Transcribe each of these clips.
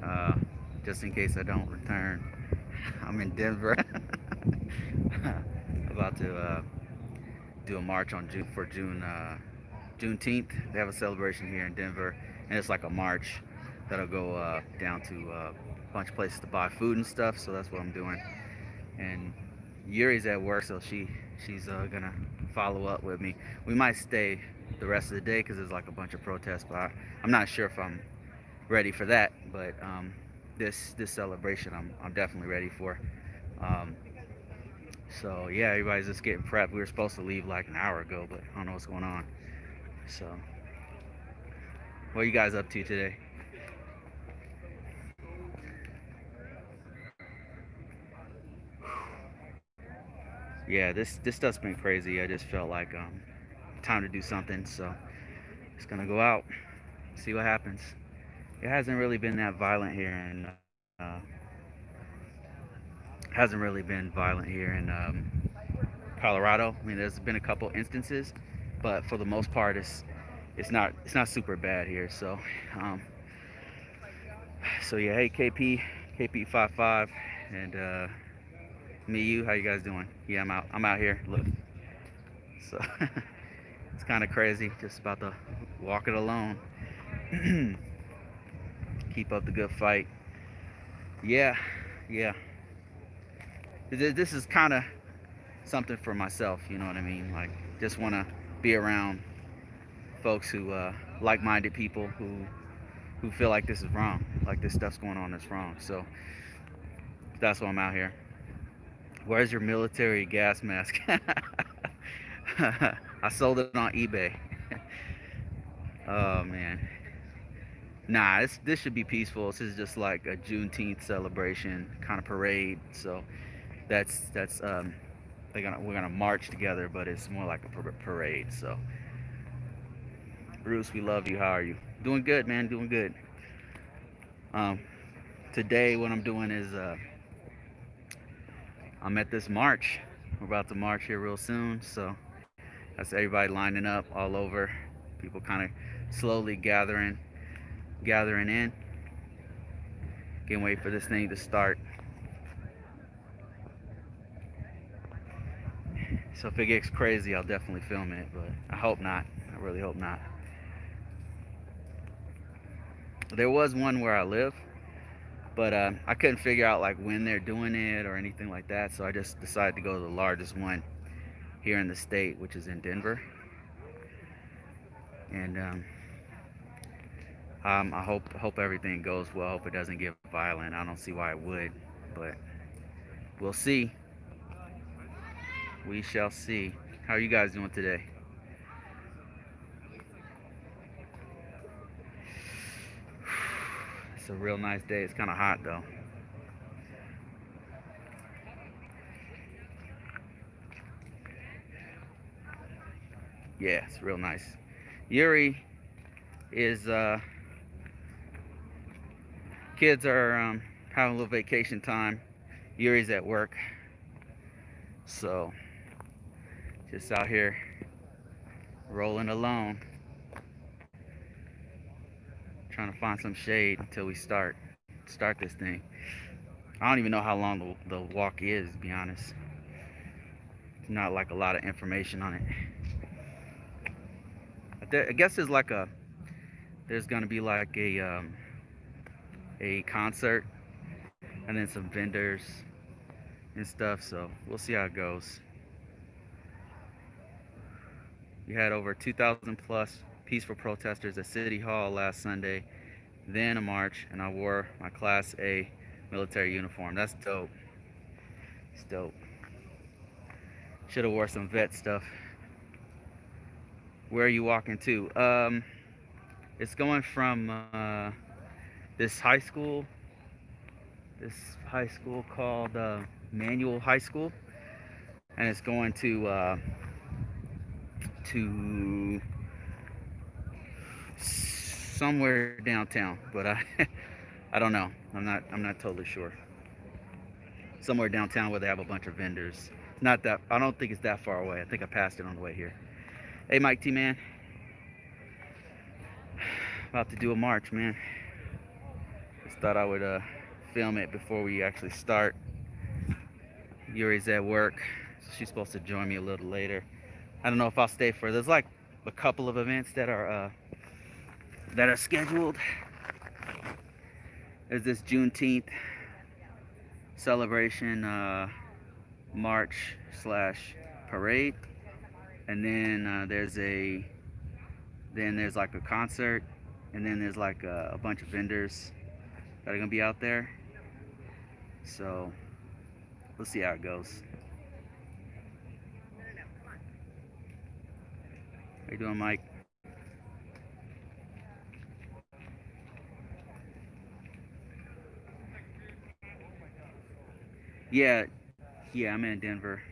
uh, just in case I don't return. I'm in Denver, about to do a march on Juneteenth. They have a celebration here in Denver, and it's like a march that'll go down to a bunch of places to buy food and stuff. So that's what I'm doing. And Yuri's at work, so she's gonna follow up with me. We might stay the rest of the day because there's like a bunch of protests, but I'm not sure if I'm ready for that. But this celebration, I'm definitely ready for. Um, so yeah, everybody's just getting prepped. We were supposed to leave like an hour ago, but I don't know what's going on. So, what are you guys up to today? Yeah, this stuff's been crazy. I just felt like time to do something, so just gonna go out, see what happens. It hasn't really been that violent here in hasn't really been violent here in Colorado. I mean, there's been a couple instances, but for the most part, it's not super bad here. Um, so yeah, hey KP 55, and me you, how you guys doing? Yeah, I'm out here. Look, so it's kind of crazy. Just about to walk it alone. Keep up the good fight. Yeah, yeah. This is kind of something for myself. You know what I mean? Like, just want to be around folks who like-minded people who feel like this is wrong, like this stuff's going on that's wrong. So that's why I'm out here. Where's your military gas mask? I sold it on eBay. Oh man. Nah, this should be peaceful. This is just like a Juneteenth celebration kind of parade. So that's we're gonna march together, but it's more like a parade. So Bruce, we love you. How are you? Doing good, man. Doing good. Um, Today, what I'm doing is I'm at this march. We're about to march here real soon. So that's everybody lining up all over. People kind of slowly gathering in. Can't wait for this thing to start. So if it gets crazy, I'll definitely film it, but I hope not. I really hope not. There was one where I live, but I couldn't figure out like when they're doing it or anything like that. So I just decided to go to the largest one here in the state, which is in Denver. And I hope everything goes well. Hope it doesn't get violent. I don't see why it would, but we'll see. We shall see. How are you guys doing today? It's a real nice day. It's kind of hot though. Yeah, it's real nice. Yuri is kids are having a little vacation time. Yuri's at work, so just out here rolling alone, trying to find some shade until we start this thing. I don't even know how long the walk is, to be honest. Not like a lot of information on it. I guess there's gonna be like a concert and then some vendors and stuff. So we'll see how it goes. We had over 2,000 plus peaceful protesters at City Hall last Sunday, then a march, and I wore my Class A military uniform. That's dope. It's dope. Should have wore some vet stuff. Where are you walking to? It's going from this high school, this high school called Manual High School, and it's going to somewhere downtown, but I don't know. I'm not totally sure. Somewhere downtown where they have a bunch of vendors. Not that I don't think it's that far away. I think I passed it on the way here. Hey, Mike T man, about to do a march, man. Just thought I would film it before we actually start. Yuri's at work, so she's supposed to join me a little later. I don't know if I'll stay for. There's like a couple of events that are scheduled. There's this Junteeth celebration, march slash parade, and then there's like a concert, and then there's like a bunch of vendors that are gonna be out there. So we'll see how it goes. How you doing, Mike? Yeah, yeah, I'm in Denver.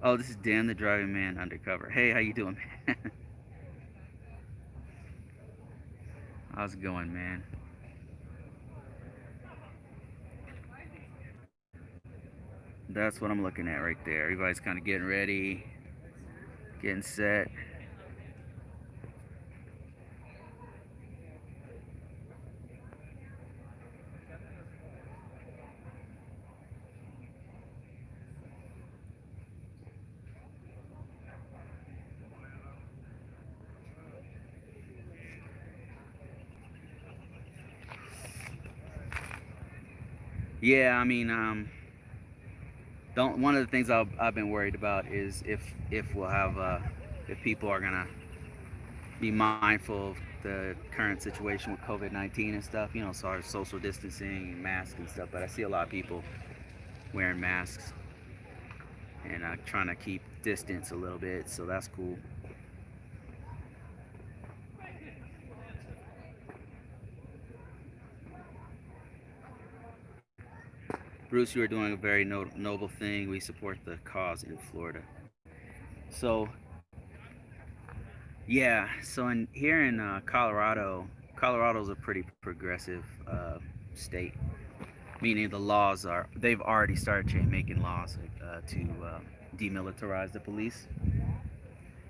Oh, this is Dan, the driving man undercover. Hey, how you doing, man? How's it going, man? That's what I'm looking at right there. Everybody's kind of getting ready, getting set. Yeah, I mean, don't. One of the things I've been worried about is if we'll have if people are gonna be mindful of the current situation with COVID-19 and stuff. You know, as far as social distancing and masks and stuff. But I see a lot of people wearing masks and trying to keep distance a little bit, so that's cool. Bruce, you are doing a very noble thing. We support the cause in Florida. So yeah, so in here in Colorado, Colorado's a pretty progressive state, meaning the laws are they've already started making laws to demilitarize the police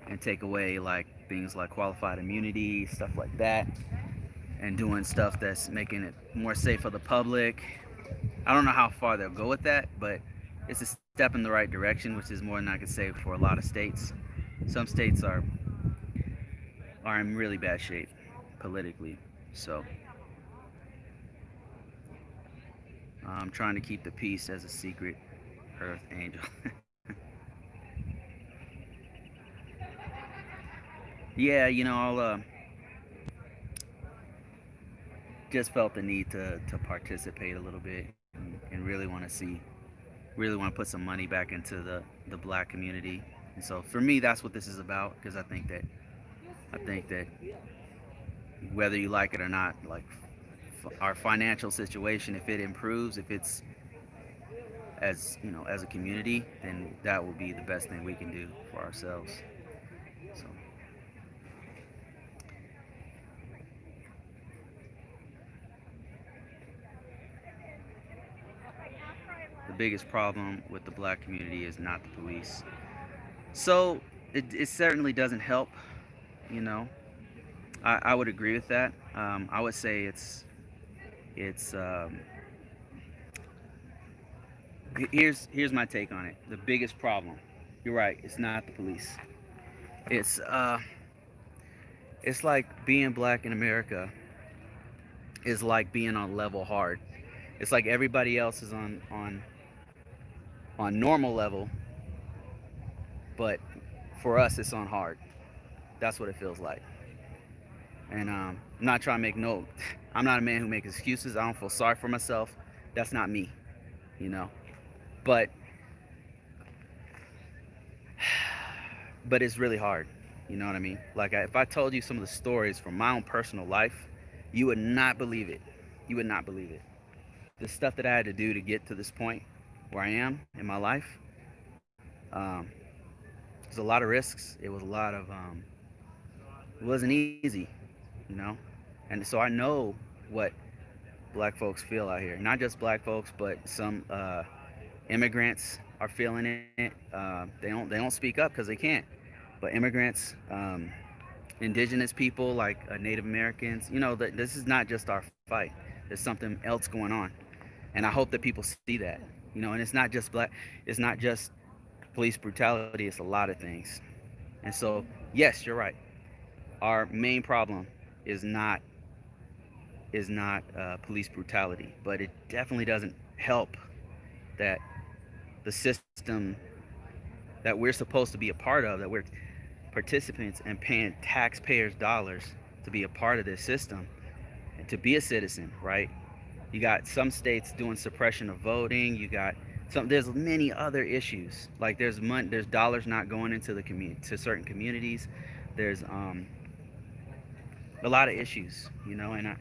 and take away like things like qualified immunity, stuff like that, and doing stuff that's making it more safe for the public. I don't know how far they'll go with that, but it's a step in the right direction, which is more than I can say for a lot of states. Some states are in really bad shape politically, so I'm trying to keep the peace as a secret Earth angel. Yeah, you know, I'll just felt the need to participate a little bit and really want to really want to put some money back into the black community. And so for me, that's what this is about because I think that whether you like it or not, like our financial situation, if it improves, if it's as you know as a community, then that will be the best thing we can do for ourselves. So the biggest problem with the black community is not the police. So it certainly doesn't help, you know. I would agree with that. I would say it's here's my take on it. The biggest problem, you're right, it's not the police. It's it's like being black in America is like being on level hard. It's like everybody else is on normal level, but for us it's on hard. That's what it feels like. And I'm not trying to make no. I'm not a man who makes excuses. I don't feel sorry for myself. That's not me, you know. But but it's really hard. You know what I mean? Like if I told you some of the stories from my own personal life, you would not believe it. You would not believe it. The stuff that I had to do to get to this point where I am in my life, um, there's a lot of risks. It was a lot of it wasn't easy, you know. And so I know what black folks feel out here. Not just black folks, but some immigrants are feeling it. They don't speak up because they can't. But immigrants, indigenous people like Native Americans, this is not just our fight. There's something else going on, and I hope that people see that. And it's not just black. It's not just police brutality. It's a lot of things. And so, yes, you're right. Our main problem is not police brutality, but it definitely doesn't help that the system that we're supposed to be a part of, that we're participants and paying taxpayers' dollars to be a part of this system and to be a citizen, right? You got some states doing suppression of voting. You got some. There's many other issues. Like there's money, there's dollars not going into the to certain communities. There's a lot of issues, and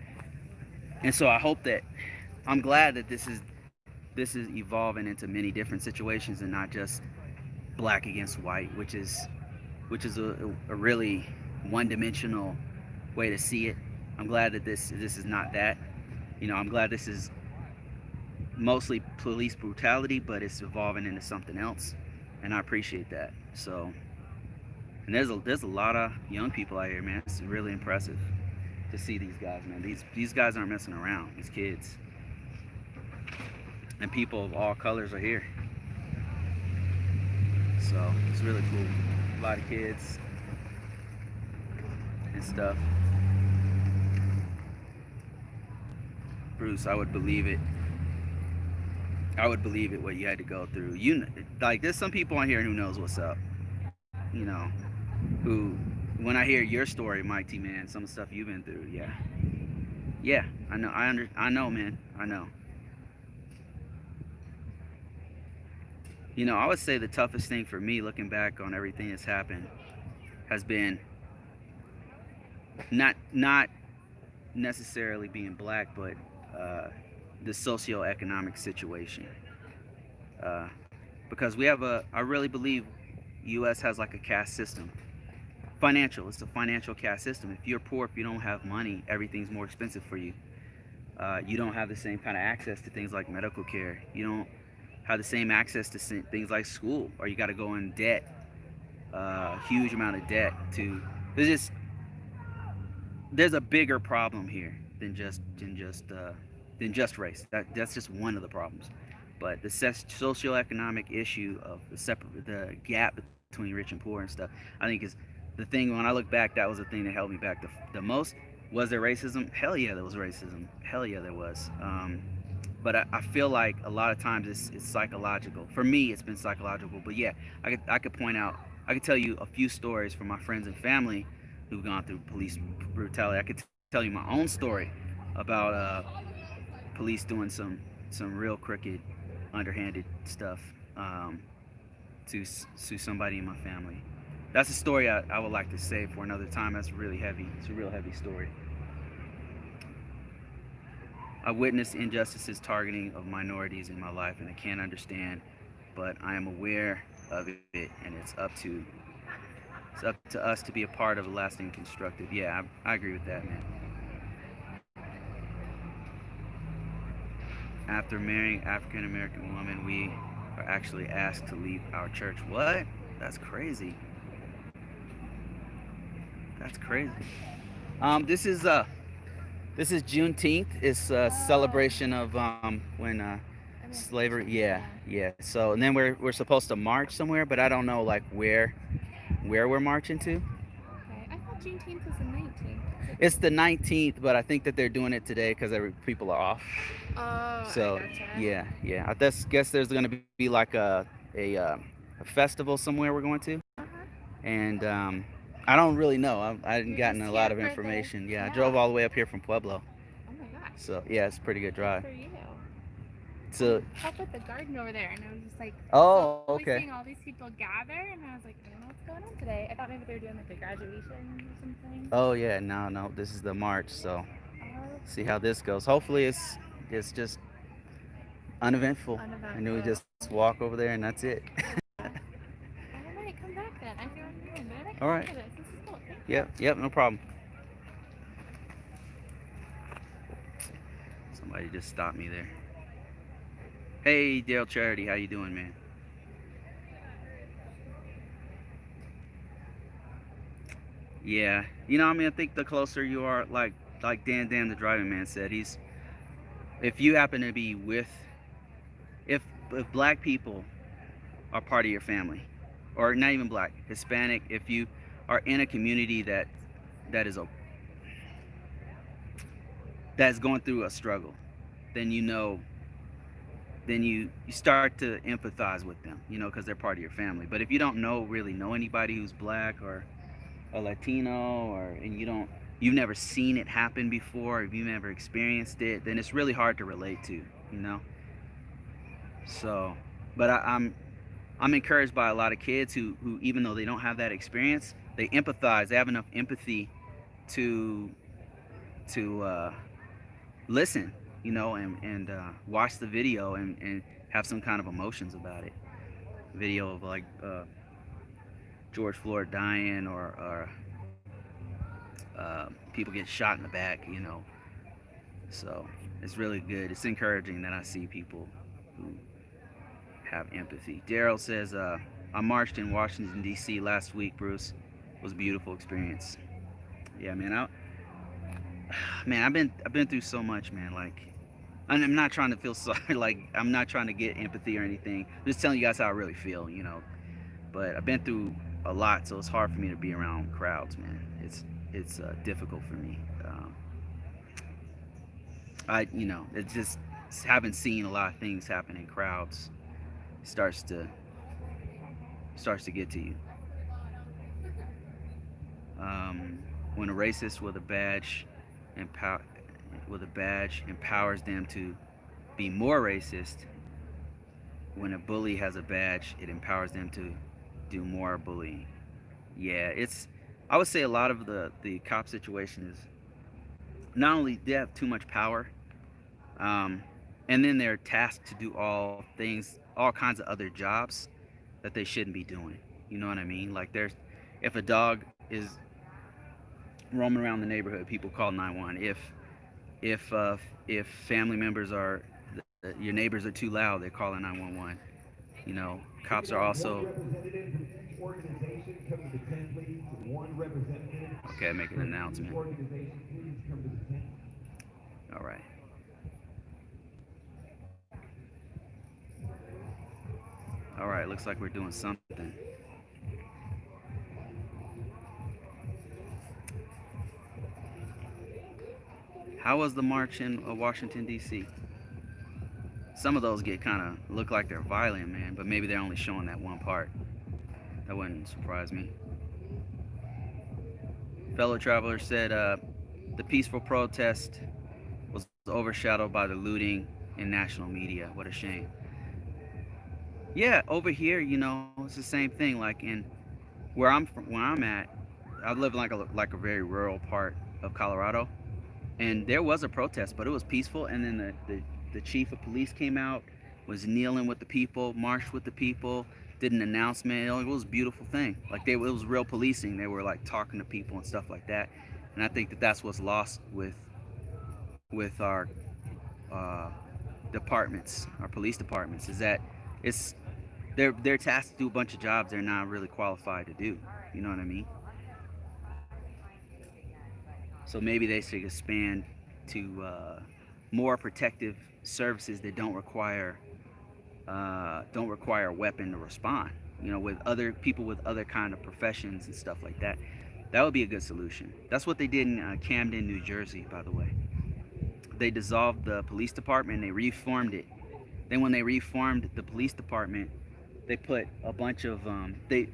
so I hope that I'm glad that this is evolving into many different situations and not just black against white, which is a really one-dimensional way to see it. I'm glad that this is not that. I'm glad this is mostly police brutality, but it's evolving into something else, and I appreciate that. So, and there's a lot of young people out here, man. It's really impressive to see these guys, man. These guys aren't messing around. These kids and people of all colors are here. So it's really cool. A lot of kids and stuff. Bruce, I would believe it. I would believe it what you had to go through. There's some people on here who knows what's up. Who, when I hear your story, Mighty man, some of the stuff you've been through, yeah, I know, I know, man, I know. I would say the toughest thing for me, looking back on everything that's happened, has been not necessarily being black, but the socioeconomic situation. Uh, because I really believe U.S. has like a caste system. It's a financial caste system. If you're poor, if you don't have money, everything's more expensive for you. You don't have the same kind of access to things like medical care. You don't have the same access to things like school, or you got to go in debt, huge amount of debt to. There's a bigger problem here than just race. That's just one of the problems. But the socioeconomic issue of the gap between rich and poor and stuff, I think is the thing. When I look back, that was the thing that held me back the most. Was there racism? Hell yeah, there was racism. Hell yeah, there was. But I feel like a lot of times it's psychological. For me, it's been psychological. But yeah, I could tell you a few stories from my friends and family who've gone through police brutality. I could tell you my own story about police doing some real crooked, underhanded stuff to somebody in my family. That's a story I would like to save for another time. That's really heavy. It's a real heavy story. I witnessed injustices targeting of minorities in my life, and I can't understand, but I am aware of it, and it's up to us to be a part of a lasting constructive. Yeah, I agree with that, man. After marrying African American woman, we are actually asked to leave our church. What? That's crazy. That's crazy. This is Juneteenth. It's a celebration of when slavery. Yeah, yeah. So and then we're supposed to march somewhere, but I don't know like where we're marching to. Okay, I thought Juneteenth was the 19th. It's the 19th, but I think that they're doing it today because people are off. Oh, I So gotcha. yeah. Guess there's gonna be like a festival somewhere we're going to, Uh-huh. and I don't really know. I hadn't You're gotten just a lot here of for the, information. Yeah, I drove yeah. all the way up here from Pueblo, Oh my gosh. so yeah, it's a pretty good Good drive. for you. I So help with the garden over there, and I was just like oh, slowly okay. seeing all these people gather, and I was like, I don't know what's going on today. I thought maybe they were doing like a graduation or something. Oh yeah, no, this is the march. So Oh, see how this goes. Hopefully it's just uneventful, and then we uneventful. just walk over there and that's it. Yeah. I might come back then. I feel like but I might All come back right. for this. This is cool. Thank you. Yep, no problem. Somebody just stopped me there. Hey, Dale Charity, how you doing, man? Yeah, I mean, I think the closer you are, like Dan, the driving man said, he's if you happen to be with if black people are part of your family, or not even black, Hispanic, if you are in a community that is a that's going through a struggle, then you start to empathize with them, because they're part of your family. But if you don't really know anybody who's black or a Latino, and you've never seen it happen before, if you've never experienced it, then it's really hard to relate to, you know. So, but I'm encouraged by a lot of kids who even though they don't have that experience, they empathize. They have enough empathy to to listen, watch the video and have some kind of emotions about it. Video of like George Floyd dying, or people get shot in the back. So it's really good. It's encouraging that I see people who have empathy. Daryl says, I marched in Washington, D.C. last week, Bruce. It was a beautiful experience. Yeah, man. Man, I've been through so much, man. Like, I'm not trying to feel sorry. Like, I'm not trying to get empathy or anything. I'm just telling you guys how I really feel. But I've been through a lot, so it's hard for me to be around crowds, man. It's difficult for me. It's just having seen a lot of things happen in crowds starts to starts to get to you. When a racist empower, with a badge empowers them to be more racist, when a bully has a badge, it empowers them to do more bullying. Yeah, I would say a lot of the cop situation is not only they have too much power, um, and then they're tasked to do all kinds of other jobs that they shouldn't be doing. You know what I mean? Like if a dog is roaming around the neighborhood, people call 911. If uh, if family members your neighbors are too loud, they're calling 911. Cops are also okay. Make an announcement. All right. All right. Looks like we're doing something. How was the march in Washington D.C.? Some of those get kind of look like they're violent, man, but maybe they're only showing that one part. That wouldn't surprise me. Fellow traveler said the peaceful protest was overshadowed by the looting in national media. What a shame. Yeah, over here, it's the same thing. Like where I'm at, I live in like a very rural part of Colorado, and there was a protest, but it was peaceful. And then the chief of police came out, was kneeling with the people, marched with the people, did an announcement. It was a beautiful thing. Like it was real policing. They were like talking to people and stuff like that. And I think that that's what's lost with our uh, departments, our police departments, is that it's they're tasked to do a bunch of jobs they're not really qualified to do. You know what I mean? So maybe they should expand to more protective services that don't require a weapon to respond. With other people with other kind of professions and stuff like that. That would be a good solution. That's what they did in Camden, New Jersey, by the way. They dissolved the police department and they reformed it. Then when they reformed the police department, they put a bunch of they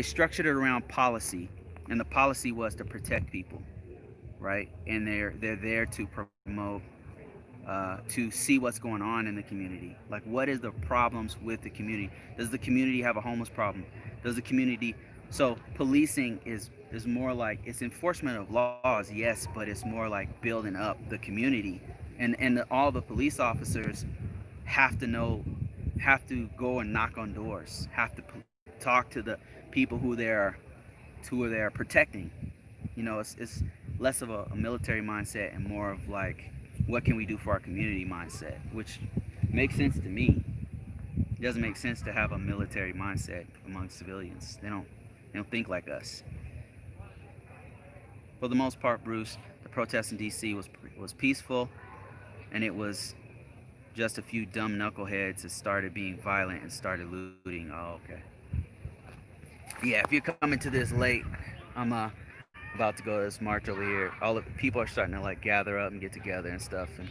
structured it around policy, and the policy was to protect people, right? And they're there to promote, to see what's going on in the community. Like, what is the problems with the community? Does the community have a homeless problem? Does the community? So policing is more like it's enforcement of laws, yes, but it's more like building up the community, and all the police officers have to know, have to go and knock on doors, have to talk to the people who they're protecting. It's less of a military mindset and more of like, what can we do for our community mindset, which makes sense to me. It doesn't make sense to have a military mindset among civilians. They don't think like us. for the most part, Bruce, the protest in D.C. was peaceful, and it was just a few dumb knuckleheads that started being violent and started looting. Oh, okay. Yeah, if you're coming to this late, I'm about to go to this march over here. All the people are starting to like gather up and get together and stuff. And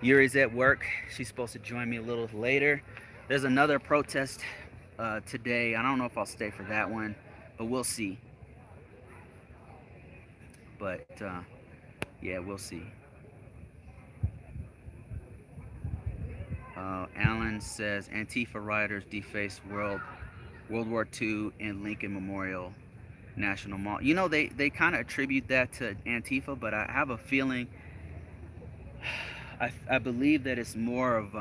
Yuri's at work. She's supposed to join me a little later. There's another protest today. I don't know if I'll stay for that one, but we'll see. But yeah, we'll see. Alan says Antifa rioters defaced World War II and Lincoln Memorial National Mall. You know, they kind of attribute that to Antifa, but I have a feeling, I believe that it's more of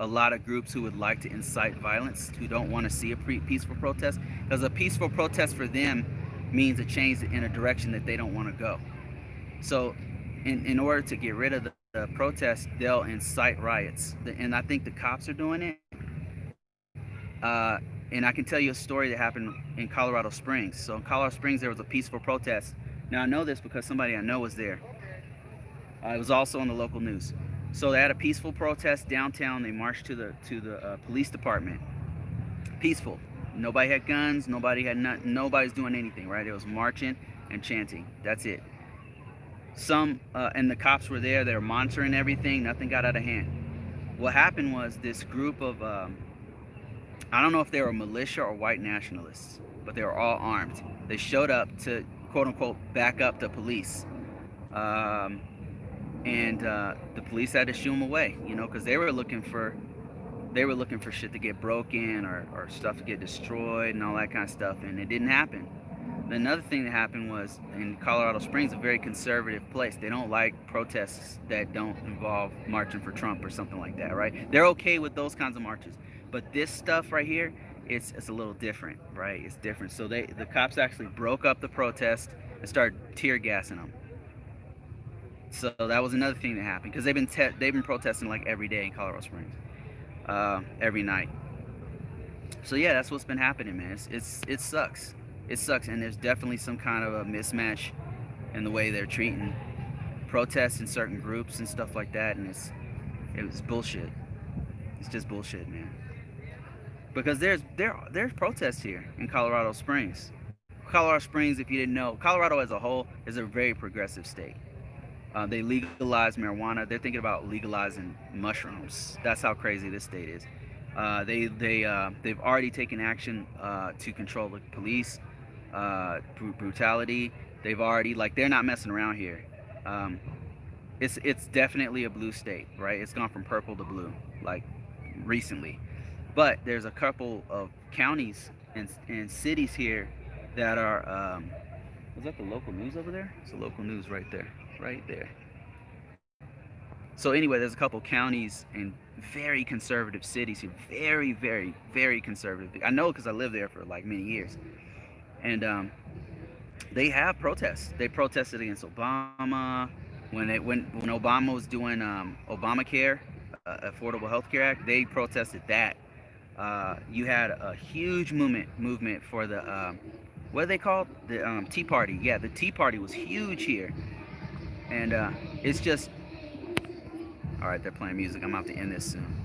a lot of groups who would like to incite violence, who don't want to see a peaceful protest, because a peaceful protest for them means a change in a direction that they don't want to go. So, in order to get rid of the protest, they'll incite riots, and I think the cops are doing it. And I can tell you a story that happened in Colorado Springs. So in Colorado Springs, there was a peaceful protest. Now I know this because somebody I know was there. It was also on the local news. So they had a peaceful protest downtown. They marched to the police department. Peaceful. Nobody had guns. Nobody had nobody's doing anything. Right? It was marching and chanting. That's it. And the cops were there. They were monitoring everything. Nothing got out of hand. What happened was this group of I don't know if they were militia or white nationalists, but they were all armed. They showed up to quote unquote back up the police. Um, and the police had to shoo them away, you know, because they were looking for shit to get broken or stuff to get destroyed and all that kind of stuff, and it didn't happen. Another thing that happened was in Colorado Springs, a very conservative place. They don't like protests that don't involve marching for Trump or something like that, right? They're okay with those kinds of marches, but this stuff right here, it's a little different, right? It's different. So the cops actually broke up the protest and started tear gassing them. So that was another thing that happened because they've been protesting like every day in Colorado Springs, every night. So yeah, that's what's been happening, man. It sucks. It sucks, and there's definitely some kind of a mismatch in the way they're treating protests in certain groups and stuff like that, and it's bullshit. It's just bullshit, man. Because there's protests here in Colorado Springs. Colorado Springs, if you didn't know, Colorado as a whole is a very progressive state. They legalized marijuana. They're thinking about legalizing mushrooms. That's how crazy this state is. They've already taken action to control the police, brutality. They've already they're not messing around here. Um, it's definitely a blue state, right? It's gone from purple to blue, like recently. But there's a couple of counties and cities here that are. Was that the local news over there? It's the local news right there, right there. So anyway, there's a couple counties and very conservative cities here, very, very, very conservative. I know because I lived there for like many years, and they have protests. They protested against Obama when Obama was doing Obamacare, Affordable Health Care Act. They protested that. You had a huge movement for the what are they called? The Tea Party. Yeah, the Tea Party was huge here, and it's just all right. They're playing music. I'm about to end this soon.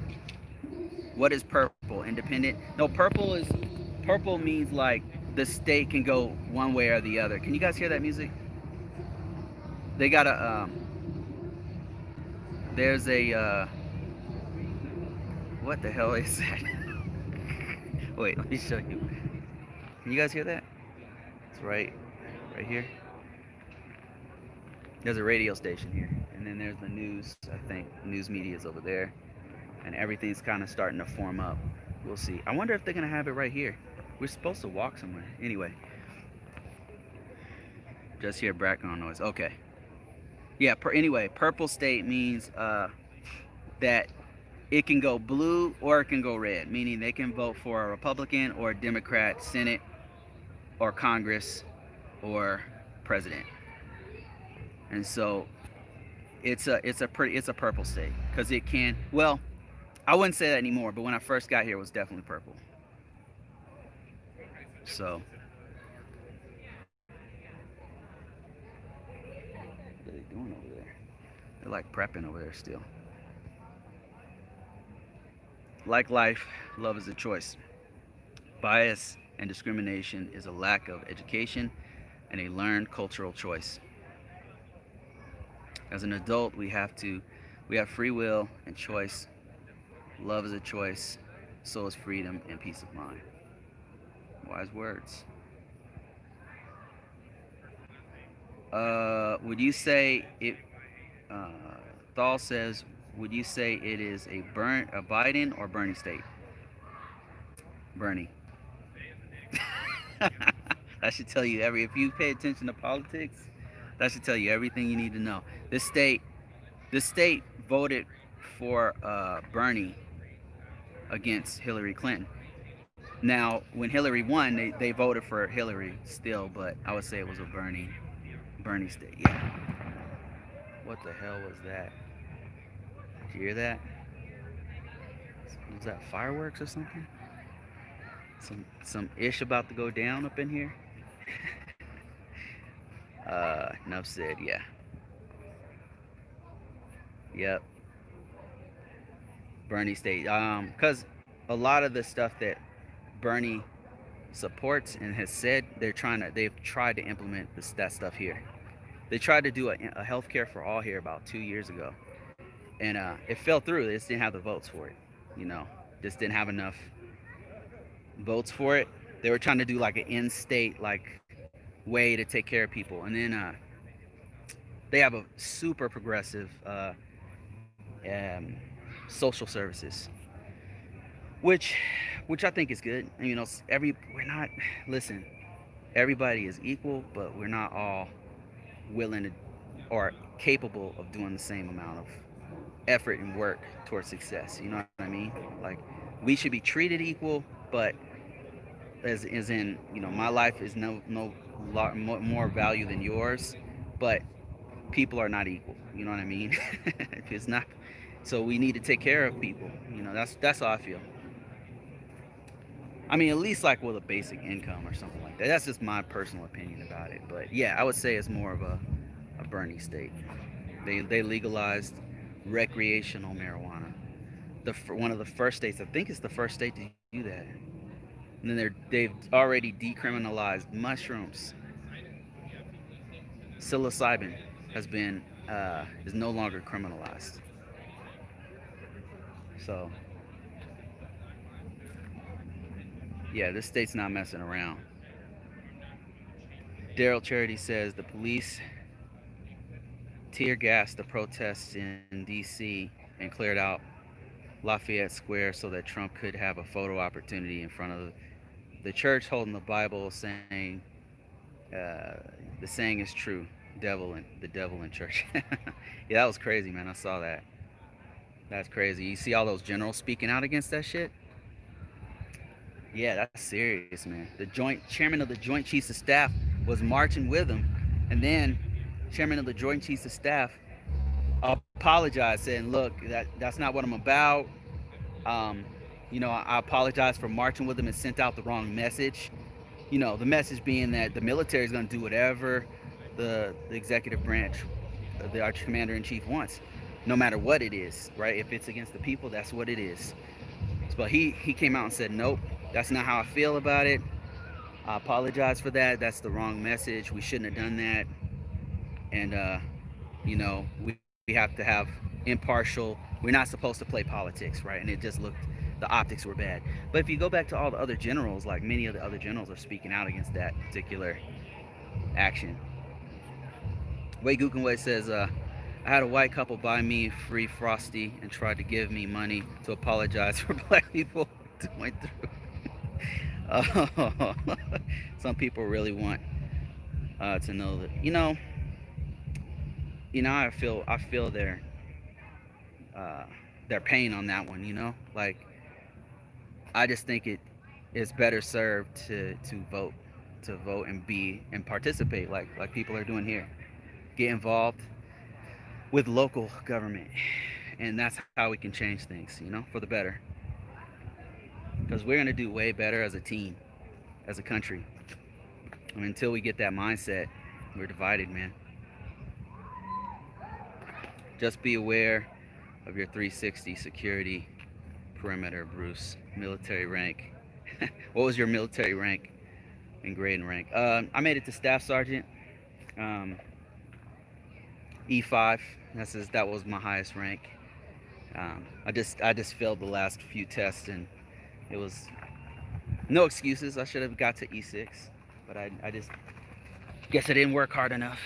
What is purple? Independent? No, purple means like the state can go one way or the other. Can you guys hear that music? They got a there's a what the hell is that? Wait, let me show you. Can you guys hear that? It's right here. There's a radio station here, and then there's the news. I think news media is over there, and everything's kind of starting to form up. We'll see. I wonder if they're gonna have it right here. We're supposed to walk somewhere. Anyway, just hear background noise. Okay. Yeah. Anyway, purple state means that it can go blue or it can go red, meaning they can vote for a Republican or a Democrat Senate or Congress or president. And so it's a purple state because it can. Well, I wouldn't say that anymore, but when I first got here, it was definitely purple. So doing over there? They're like prepping over there still. Like life, love is a choice. Bias and discrimination is a lack of education and a learned cultural choice. As an adult, we have free will and choice. Love is a choice. So is freedom and peace of mind. Wise words. Would you say it? Uh, Thal says, would you say it is a Biden or Bernie state? Bernie. That should tell you every. If you pay attention to politics, that should tell you everything you need to know. This state, this state voted for Bernie against Hillary Clinton. Now, when Hillary won, they voted for Hillary still, but I would say it was a Bernie state. Yeah. What the hell was that? Did you hear that? Was that fireworks or something? Some ish about to go down up in here. Enough said. Yeah. Yep. Bernie state. Cause a lot of the stuff that Bernie supports and has said they've tried to implement that stuff here. They tried to do a health care for all here about 2 years ago, and it fell through. They just didn't have the votes for it. You know, just didn't have enough votes for it. They were trying to do like an in-state like way to take care of people, and then they have a super progressive um, social services, which which I think is good. And, you know, we're not listen. Everybody is equal, but we're not all willing to or capable of doing the same amount of effort and work towards success. You know what I mean? Like we should be treated equal, but as in, you know, my life is no lot more value than yours, but people are not equal. You know what I mean? It's not. So we need to take care of people. You know, that's how I feel. I mean, at least like with a basic income or something like that. That's just my personal opinion about it. But yeah, I would say it's more of a Bernie state. They legalized recreational marijuana. One of the first states. I think it's the first state to do that. And then they've already decriminalized mushrooms. Psilocybin is no longer criminalized. So yeah, this state's not messing around. Daryl Charity says the police tear gassed the protests in D.C. and cleared out Lafayette Square so that Trump could have a photo opportunity in front of the church holding the Bible, saying uh, the saying is true. The devil in church. Yeah, that was crazy, man. I saw that. That's crazy. You see all those generals speaking out against that shit? Yeah, that's serious, man. The joint chairman of the Joint Chiefs of Staff was marching with him, and then chairman of the Joint Chiefs of Staff apologized, saying, "Look, that's not what I'm about. Um, you know, I apologize for marching with him and sent out the wrong message. You know, the message being that the military is going to do whatever the executive branch, the our commander in chief wants, no matter what it is, right? If it's against the people, that's what it is." But he came out and said, "Nope, that's not how I feel about it. I apologize for that. That's the wrong message. We shouldn't have done that. And you know, we have to have impartial. We're not supposed to play politics, right?" And it just looked, the optics were bad. But if you go back to all the other generals, like many of the other generals are speaking out against that particular action. Wei Gukenwei says, I had a white couple buy me free Frosty and tried to give me money to apologize for black people going through. Oh, some people really want to know that. I feel uh, their pain on that one. Like I just think it's better served to vote and be and participate like people are doing here. Get involved with local government, and that's how we can change things. For the better. Because we're gonna do way better as a team, as a country. I mean, until we get that mindset, we're divided, man. Just be aware of your 360 security perimeter, Bruce. Military rank. What was your military rank and grade and rank? I made it to staff sergeant, um, E5. That was my highest rank. I just failed the last few tests, and it was no excuses. I should have got to E6, but I just guess I didn't work hard enough.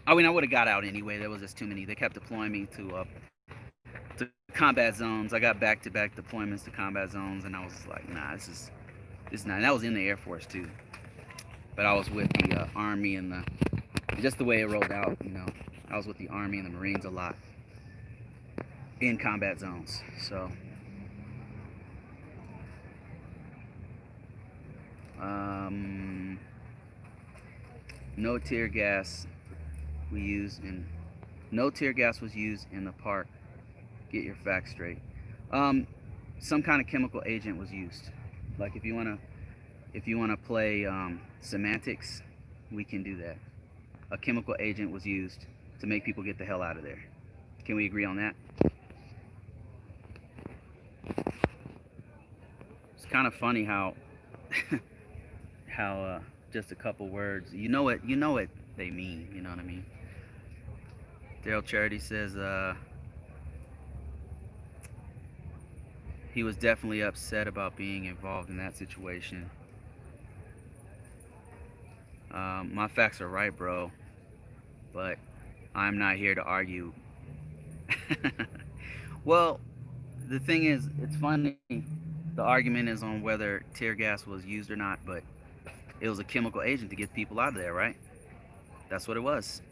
I mean, I would have got out anyway. There was just too many. They kept deploying me to combat zones. I got back-to-back deployments to combat zones, and I was like, nah, this is not. And that was in the Air Force too. But I was with the Army and just the way it rolled out. I was with the Army and the Marines a lot in combat zones. So, no tear gas no tear gas was used in the park. Get your facts straight. Some kind of chemical agent was used. Like if you wanna play semantics, we can do that. A chemical agent was used to make people get the hell out of there. Can we agree on that? It's kind of funny how how just a couple words, you know what they mean. You know what I mean? Daryl Charity says he was definitely upset about being involved in that situation. My facts are right, bro, but I'm not here to argue. Well, the thing is, it's funny. The argument is on whether tear gas was used or not, but it was a chemical agent to get people out of there, right? That's what it was.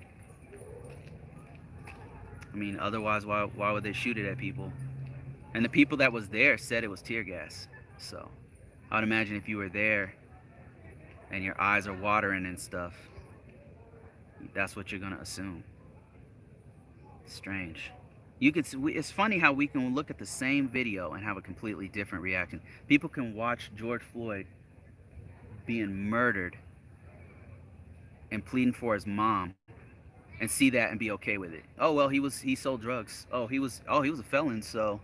I mean, otherwise, why would they shoot it at people? And the people that was there said it was tear gas. So I'd imagine if you were there and your eyes are watering and stuff, that's what you're gonna assume. Strange. It's funny how we can look at the same video and have a completely different reaction. People can watch George Floyd being murdered and pleading for his mom and see that and be okay with it. Oh well, he sold drugs. He was a felon. So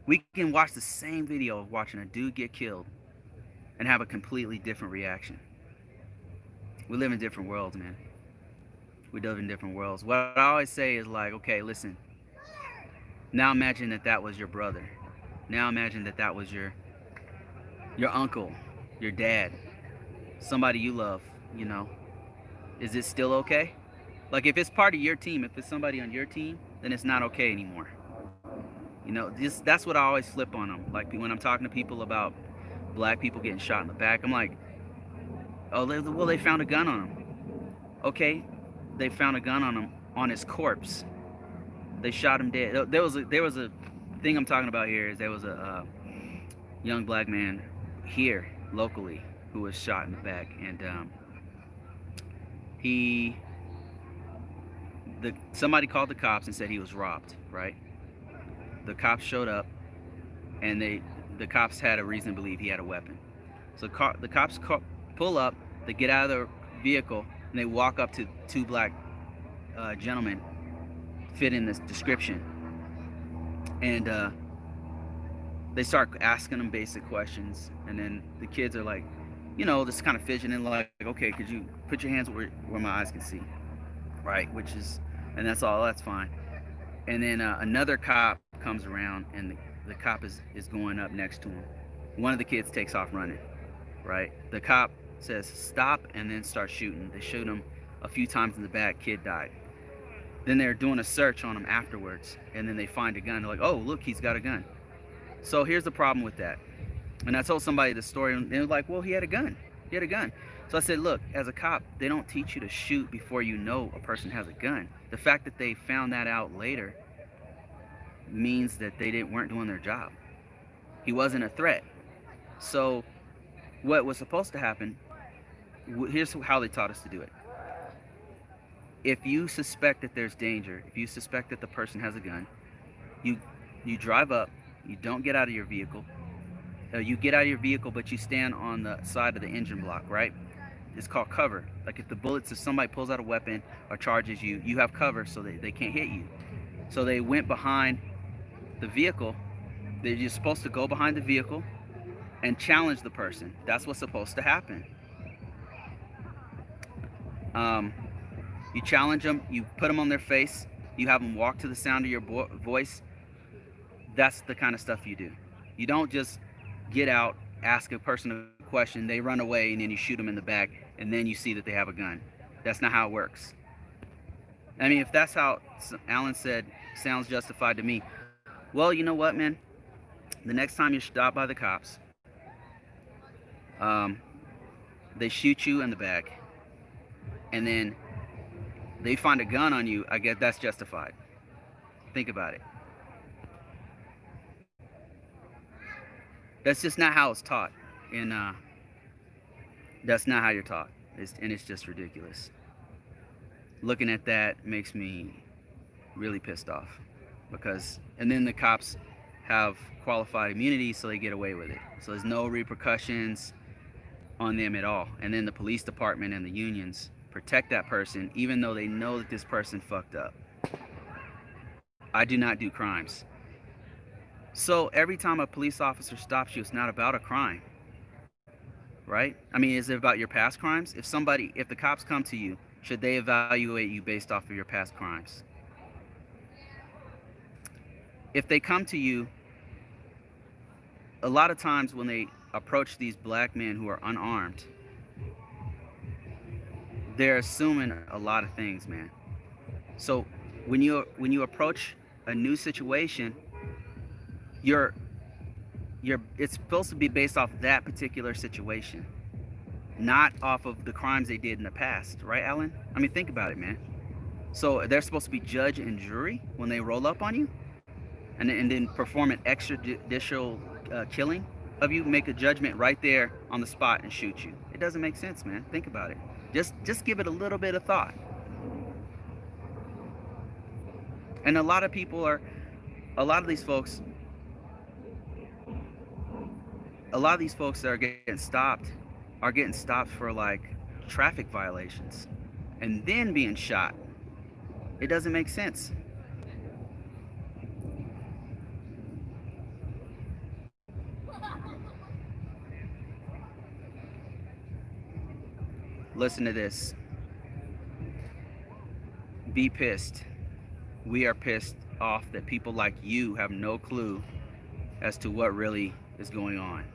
we can watch the same video of watching a dude get killed and have a completely different reaction. We live in different worlds, man. We live in different worlds. What I always say is like, okay, listen. Now imagine that was your brother. Now imagine that was your uncle, your dad, somebody you love. You know, is it still okay? Like if it's part of your team, if it's somebody on your team, then it's not okay anymore. That's what I always flip on them. Like when I'm talking to people about black people getting shot in the back, I'm like, oh, well, they found a gun on him. Okay, they found a gun on him on his corpse. They shot him dead. There was a thing I'm talking about here is there was a young black man here locally who was shot in the back, and somebody called the cops and said he was robbed. Right? The cops showed up, and the cops had a reason to believe he had a weapon. So the cops pull up, they get out of the vehicle, and they walk up to two black gentlemen fit in this description, and they start asking them basic questions, and then the kids are like, just kind of fidgeting, like, okay, could you put your hands where my eyes can see, right? And that's all. That's fine. And then another cop comes around, and the cop is going up next to him. One of the kids takes off running, right? The cop says stop, and then starts shooting. They shoot him a few times in the back. Kid died. Then they're doing a search on him afterwards, and then they find a gun. They're like, oh, look, he's got a gun. So here's the problem with that. And I told somebody the story, and they were like, well, he had a gun. He had a gun. So I said, look, as a cop, they don't teach you to shoot before you know a person has a gun. The fact that they found that out later means that they weren't doing their job. He wasn't a threat. So what was supposed to happen, here's how they taught us to do it. If you suspect that there's danger, if you suspect that the person has a gun, you drive up, you don't get out of your vehicle. You get out of your vehicle, but you stand on the side of the engine block, right? It's called cover. Like if somebody pulls out a weapon or charges you, you have cover so they can't hit you. So they went behind the vehicle. You're supposed to go behind the vehicle and challenge the person. That's what's supposed to happen. Um, you challenge them, you put them on their face, you have them walk to the sound of your voice. That's the kind of stuff you do. You don't just get out, ask a person a question, they run away, and then you shoot them in the back, and then you see that they have a gun. That's not how it works. I mean, if that's how Alan said sounds justified to me, well, you know what, man? The next time you're stopped by the cops, they shoot you in the back, and then they find a gun on you, I guess that's justified. Think about it. That's just not how it's taught, and that's not how you're taught, and it's just ridiculous. Looking at that makes me really pissed off, and then the cops have qualified immunity, so they get away with it. So there's no repercussions on them at all. And then the police department and the unions protect that person, even though they know that this person fucked up. I do not do crimes. So every time a police officer stops you, it's not about a crime, right? I mean, is it about your past crimes? If the cops come to you, should they evaluate you based off of your past crimes? If they come to you, a lot of times when they approach these black men who are unarmed, they're assuming a lot of things, man. So when you approach a new situation, it's supposed to be based off that particular situation, not off of the crimes they did in the past, right, Alan? I mean, think about it, man. So they're supposed to be judge and jury when they roll up on you, and then perform an extrajudicial killing of you, make a judgment right there on the spot and shoot you. It doesn't make sense, man. Think about it. Just give it a little bit of thought. And a lot of these folks that are getting stopped for like traffic violations and then being shot. It doesn't make sense. Listen to this. Be pissed. We are pissed off that people like you have no clue as to what really is going on.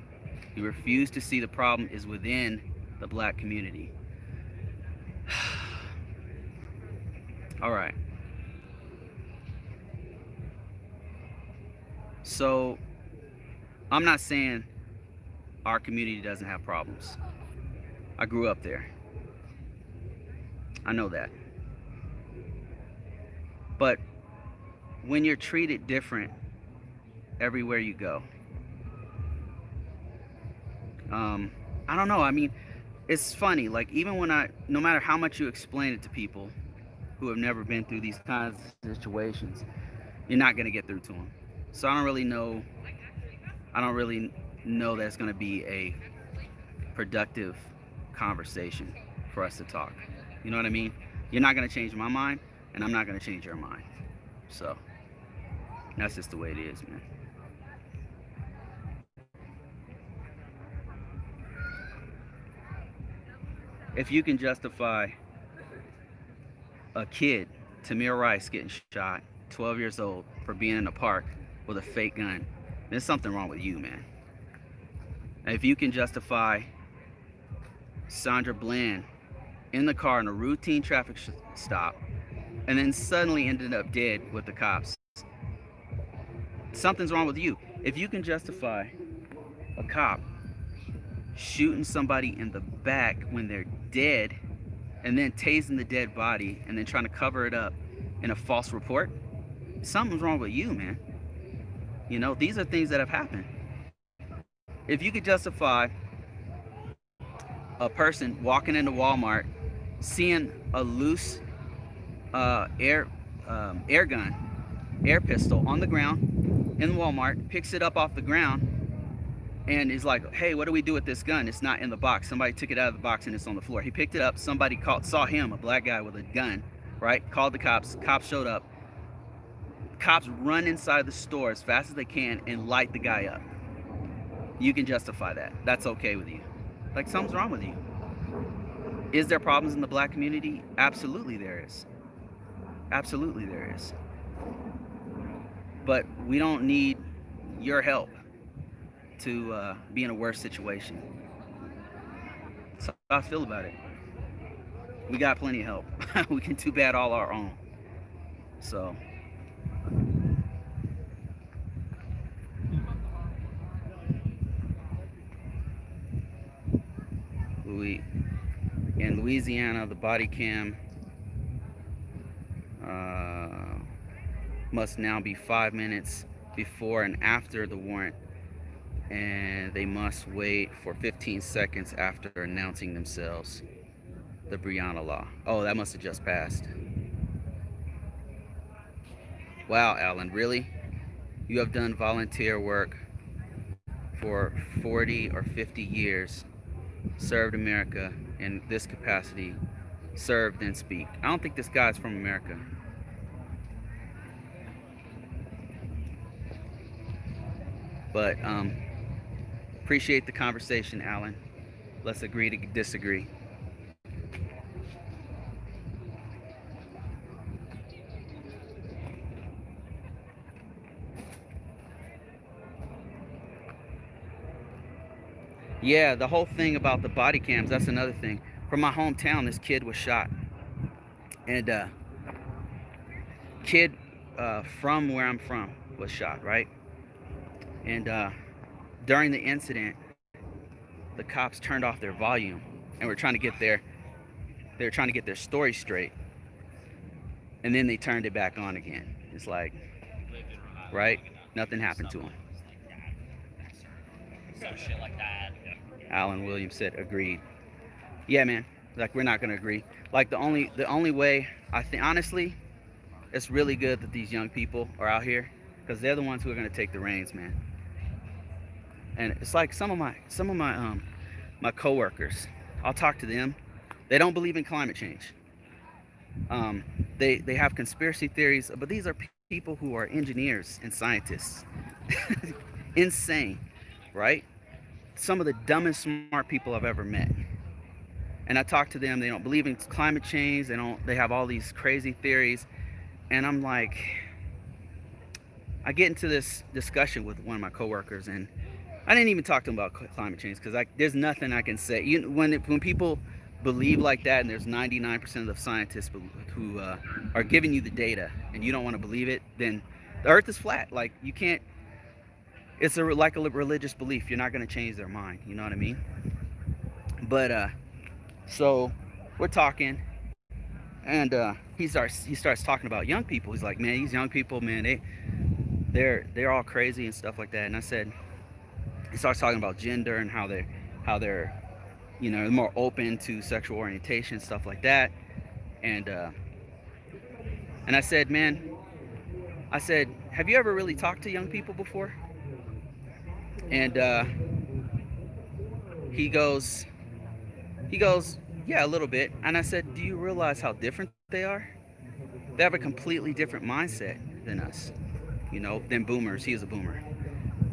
You refuse to see the problem is within the black community. All right. So, I'm not saying our community doesn't have problems. I grew up there. I know that. But when you're treated different everywhere you go, I don't know. I mean, it's funny. Like, even no matter how much you explain it to people who have never been through these kinds of situations, you're not going to get through to them. So I don't really know that it's going to be a productive conversation for us to talk. You know what I mean? You're not going to change my mind, and I'm not going to change your mind. So that's just the way it is, man. If you can justify a kid, Tamir Rice, getting shot, 12 years old, for being in a park with a fake gun, there's something wrong with you, man. And if you can justify Sandra Bland in the car in a routine traffic stop and then suddenly ended up dead with the cops, something's wrong with you. If you can justify a cop shooting somebody in the back when they're dead and then tasing the dead body and then trying to cover it up in a false report, something's wrong with you, man. You know, these are things that have happened. If you could justify a person walking into Walmart, seeing a loose air pistol on the ground in Walmart, picks it up off the ground, and is like, hey, what do we do with this gun? It's not in the box. Somebody took it out of the box and it's on the floor. He picked it up. Somebody saw him, a black guy with a gun, right? Called the cops. Cops showed up. cops run inside the store as fast as they can and light the guy up. You can justify that. That's okay with you. Like, something's wrong with you. Is there problems in the black community? Absolutely there is. Absolutely there is. But we don't need your help to be in a worse situation. So how I feel about it. We got plenty of help. We can do bad all our own. So in Louisiana, the body cam must now be 5 minutes before and after the warrant, and they must wait for 15 seconds after announcing themselves. The Brianna law. Oh, that must have just passed. Wow, Alan, really? You have done volunteer work for 40 or 50 years, served America in this capacity, serve then speak. I don't think this guy's from America. But appreciate the conversation, Alan. Let's agree to disagree. Yeah, the whole thing about the body cams, that's another thing. From my hometown, this kid was shot. And kid from where I'm from was shot, right? And during the incident, the cops turned off their volume and were trying to get they were trying to get their story straight. And then they turned it back on again. It's like, right? Nothing happened to him. Some shit like that. Alan Williams said, agreed. Yeah, man. Like, we're not gonna agree. Like, the only way, I think, honestly, it's really good that these young people are out here, because they're the ones who are gonna take the reins, man. And it's like some of my coworkers, I'll talk to them. They don't believe in climate change. They have conspiracy theories, but these are people who are engineers and scientists. Insane, right? Some of the dumbest smart people I've ever met. And I talk to them, they don't believe in climate change, they have all these crazy theories. And I'm like, I get into this discussion with one of my coworkers, and I didn't even talk to him about climate change, because there's nothing I can say. When people believe like that, and there's 99% of the scientists who are giving you the data, and you don't want to believe it, then the earth is flat. Like, you can't, it's like a religious belief. You're not going to change their mind. You know what I mean? But so we're talking, and he starts talking about young people. He's like, man, these young people, man, they're all crazy and stuff like that. And I said, he starts talking about gender and how they're more open to sexual orientation, stuff like that. And I said, man, have you ever really talked to young people before? And he goes, yeah, a little bit. And I said, do you realize how different they are? They have a completely different mindset than us, than boomers. He is a boomer.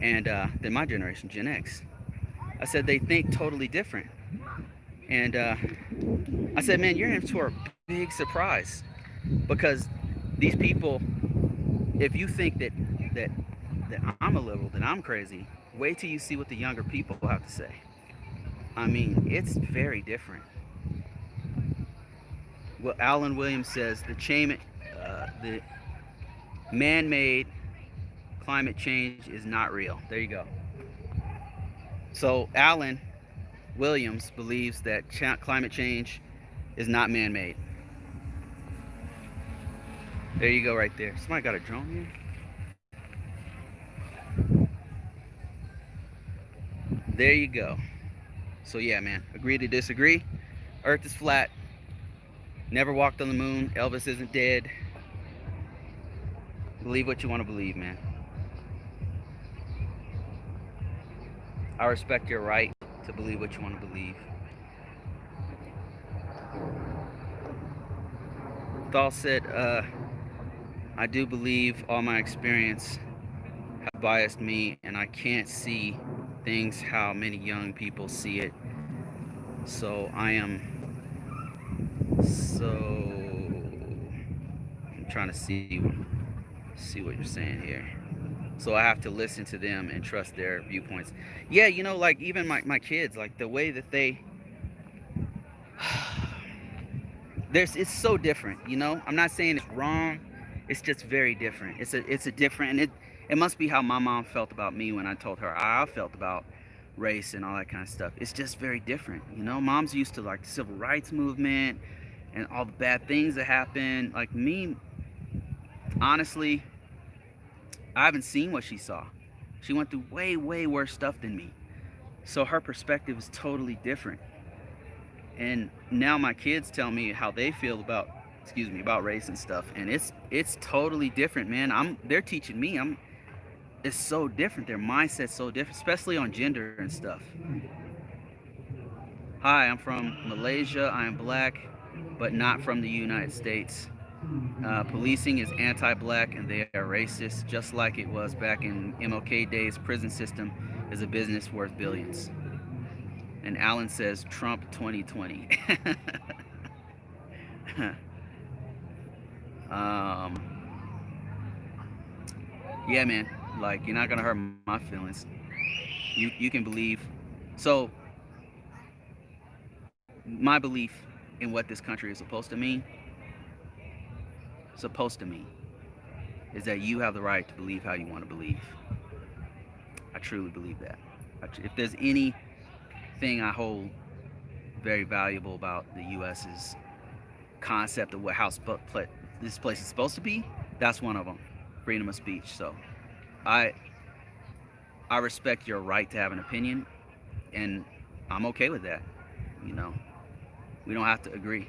And than my generation, Gen X. I said, they think totally different. And I said, man, you're in for a big surprise, because these people, if you think that I'm a liberal, that I'm crazy, wait till you see what the younger people have to say. I mean, it's very different. Well, Alan Williams says the man-made climate change is not real. There you go. So Alan Williams believes that climate change is not man-made. There you go, right there. Somebody got a drone here? There you go. So yeah, man, agree to disagree. Earth is flat. Never walked on the moon. Elvis isn't dead. Believe what you want to believe, man. I respect your right to believe what you want to believe. Thal said, I do believe all my experience have biased me, and I can't see things how many young people see it. So I am so I'm trying to see what you're saying here. So I have to listen to them and trust their viewpoints. Yeah, like even my kids, like the way that they it's so different. I'm not saying it's wrong. It's just very different. It's a different, and it must be how my mom felt about me when I told her how I felt about race and all that kind of stuff. It's just very different. Mom's used to like the civil rights movement and all the bad things that happened. Like me, honestly, I haven't seen what she saw. She went through way, way worse stuff than me. So her perspective is totally different. And now my kids tell me how they feel about, excuse me, about race and stuff, and it's totally different, man. They're teaching me. It's so different. Their mindset's so different, especially on gender and stuff. Hi, I'm from Malaysia. I am black, but not from the United States. Policing is anti-black and they are racist, just like it was back in MLK days. Prison system is a business worth billions. And Alan says Trump 2020. um, yeah, man. Like you're not gonna hurt my feelings. You can believe. So my belief in what this country is supposed to mean is that you have the right to believe how you want to believe. I truly believe that. If there's anything I hold very valuable about the U.S.'s concept of this place is supposed to be, that's one of them. Freedom of speech. So I I respect your right to have an opinion, and I'm okay with that. You know, we don't have to agree.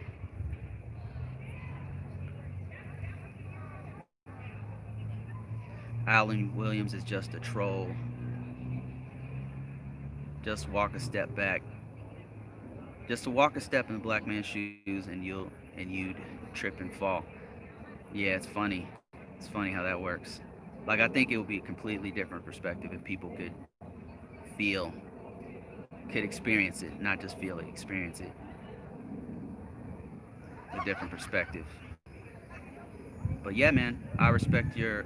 Alan Williams is just a troll. Just walk a step back. Just to walk a step in a black man's shoes, and you'd trip and fall. Yeah, it's funny. It's funny how that works. Like I think it would be a completely different perspective if people feel, could experience it, not just feel it, experience it. A different perspective. But yeah, man, I respect your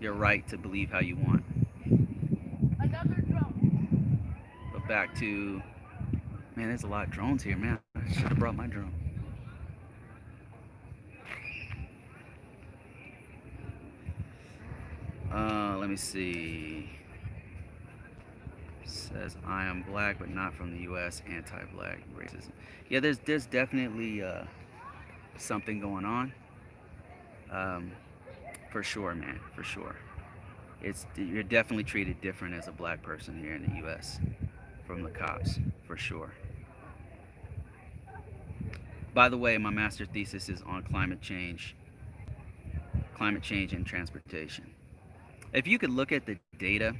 right to believe how you want. But back to, man, there's a lot of drones here, man. I should have brought my drone. Let me see. Says I am black, but not from the U.S. Anti-black racism. Yeah, there's definitely something going on. Um, for sure, man. For sure. You're definitely treated different as a black person here in the U.S. from the cops, for sure. By the way, my master's thesis is on climate change and transportation. If you could look at the data,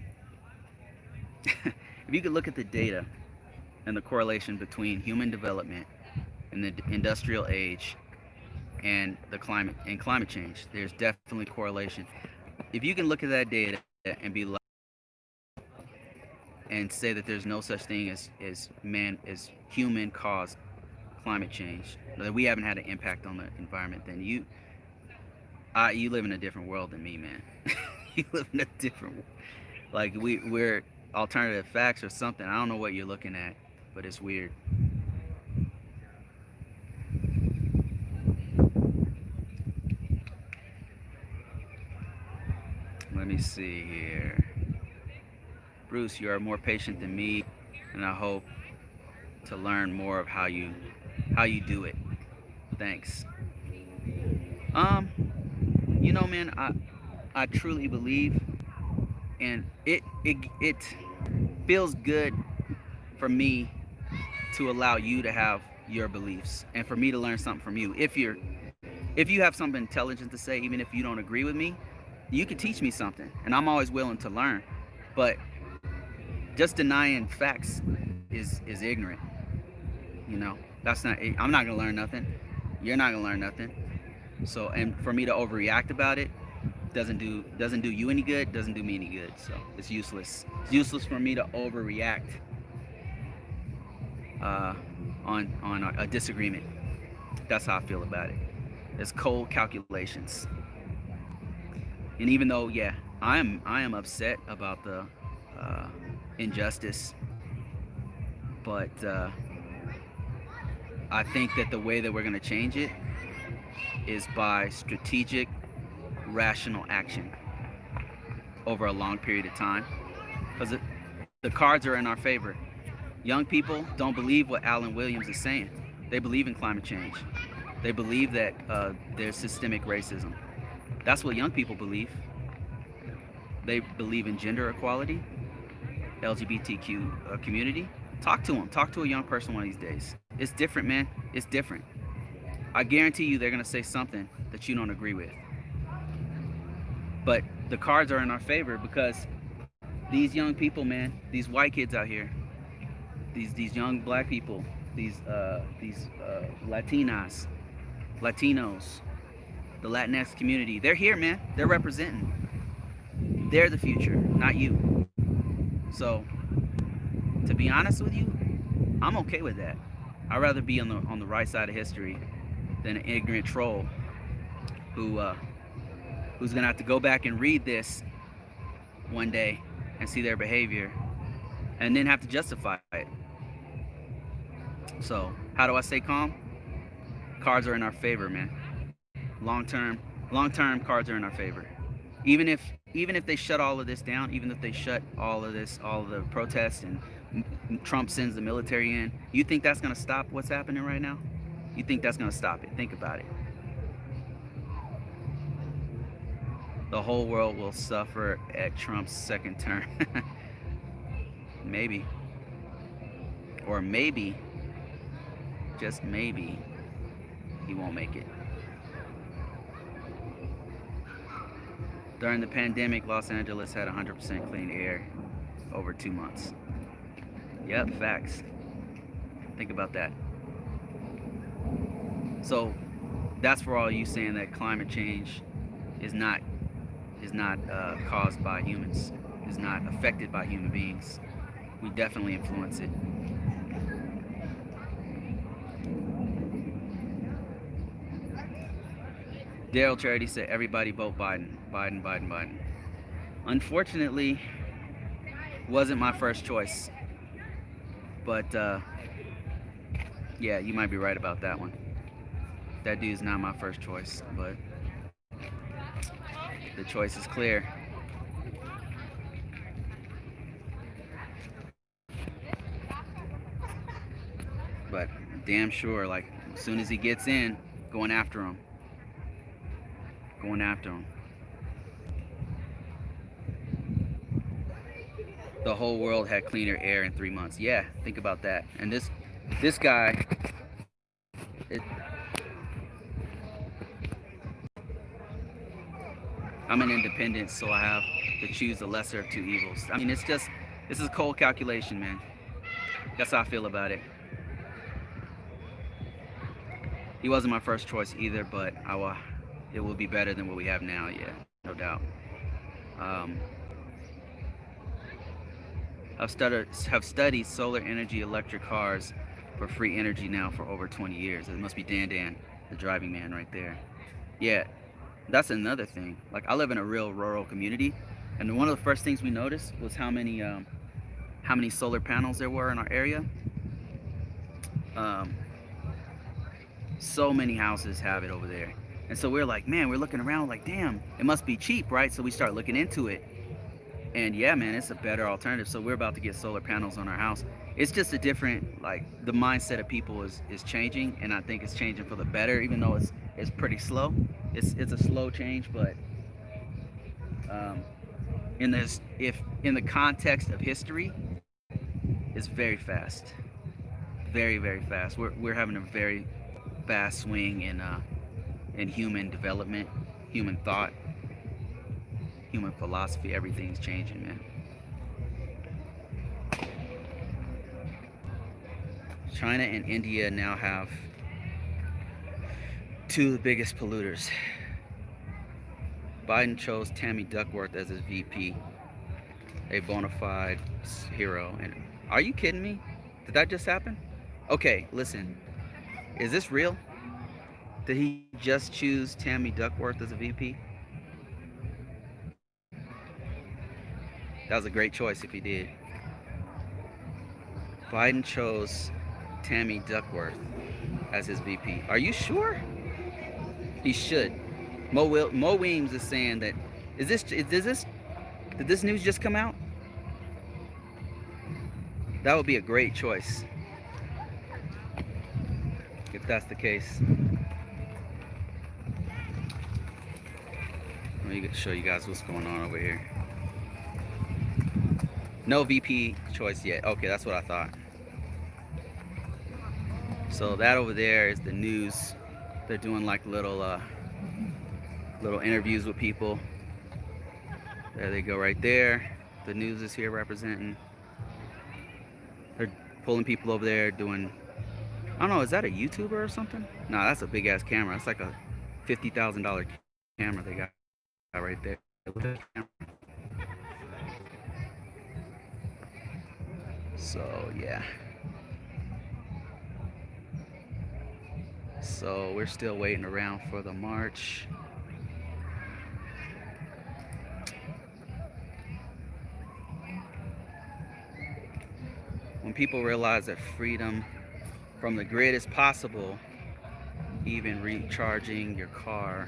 if you could look at the data and the correlation between human development and the industrial age and climate change, there's definitely correlation. If you can look at that data and be like, and say that there's no such thing as human caused climate change, that we haven't had an impact on the environment, then you live in a different world than me, man. You live in a different, like we're alternative facts or something. I don't know what you're looking at, but it's weird. Let me see here. Bruce, you are more patient than me, and I hope to learn more of how you do it. Thanks. Um, man, I truly believe, and it feels good for me to allow you to have your beliefs and for me to learn something from you. If you have something intelligent to say, even if you don't agree with me, you can teach me something, and I'm always willing to learn. But just denying facts is ignorant. That's not. I'm not gonna learn nothing. You're not gonna learn nothing. So, and for me to overreact about it doesn't do you any good, doesn't do me any good. So it's useless. It's useless for me to overreact uh, on a disagreement. That's how I feel about it. It's cold calculations. And even though, yeah, I am upset about the uh, injustice, but I think that the way that we're going to change it is by strategic, rational action over a long period of time. Because the cards are in our favor. Young people don't believe what Alan Williams is saying. They believe in climate change. They believe that there's systemic racism. That's what young people believe. They believe in gender equality, LGBTQ community. Talk to them. Talk to a young person one of these days. It's different, man. It's different. I guarantee you they're going to say something that you don't agree with. But the cards are in our favor because these young people, man, these white kids out here, these young black people, these Latinas, Latinos, the Latinx community, they're here, man. They're representing. They're the future, not you. So, to be honest with you, I'm okay with that. I'd rather be on the right side of history than an ignorant troll who who's gonna have to go back and read this one day and see their behavior and then have to justify it. So, how do I stay calm? Cards are in our favor, man. Long term cards are in our favor. Even if they shut all of this down, even if they shut all of the protests, and Trump sends the military in, you think that's going to stop what's happening right now? You think that's going to stop it? Think about it. The whole world will suffer at Trump's second term. Maybe. Or maybe, just maybe, he won't make it. During the pandemic, Los Angeles had 100% clean air over 2 months. Yep, facts. Think about that. So that's for all you saying that climate change is not caused by humans, is not affected by human beings. We definitely influence it. Daryl Charity said everybody vote Biden. Biden, Biden, Biden. Unfortunately, wasn't my first choice. But yeah, you might be right about that one. That dude's not my first choice, but the choice is clear. But damn sure, like, as soon as he gets in, going after him. Going after him. The whole world had cleaner air in 3 months. Yeah, think about that. And this guy, it, I'm an independent, so I have to choose the lesser of two evils. I mean, this is cold calculation, man. That's how I feel about it. He wasn't my first choice either, but it will be better than what we have now. Yeah, no doubt. Um, have studied solar energy electric cars for free energy now for over 20 years. It must be Dan, the driving man right there. Yeah, that's another thing. Like, I live in a real rural community, and one of the first things we noticed was how many solar panels there were in our area. Um, so many houses have it over there, and so we're like, man, we're looking around like, damn, it must be cheap, right? So we start looking into it, and yeah, man, it's a better alternative. So we're about to get solar panels on our house. It's just a different, like, the mindset of people is changing, and I think it's changing for the better, even though it's pretty slow. It's a slow change, but um, if in the context of history, it's very fast, very fast. We're having a very fast swing in human development, human thought, human philosophy. Everything's changing, man. China and India now have Two of the biggest polluters. Biden chose Tammy Duckworth as his VP, a bona fide hero. And are you kidding me? Did that just happen? Okay, listen. Is this real? Did he just choose Tammy Duckworth as a VP? That was a great choice if he did. Biden chose Tammy Duckworth as his VP. Are you sure? He should. Mo Weems is saying that. Did this news just come out? That would be a great choice if that's the case. Let me show you guys what's going on over here. No VP choice yet. Okay, that's what I thought. So that over there is the news. They're doing like little interviews with people. There they go right there. The news is here representing. They're pulling people over there doing, I don't know, is that a YouTuber or something? No, that's a big ass camera. It's like a $50,000 camera they got right there. So yeah. So we're still waiting around for the march. When people realize that freedom from the grid is possible, even recharging your car,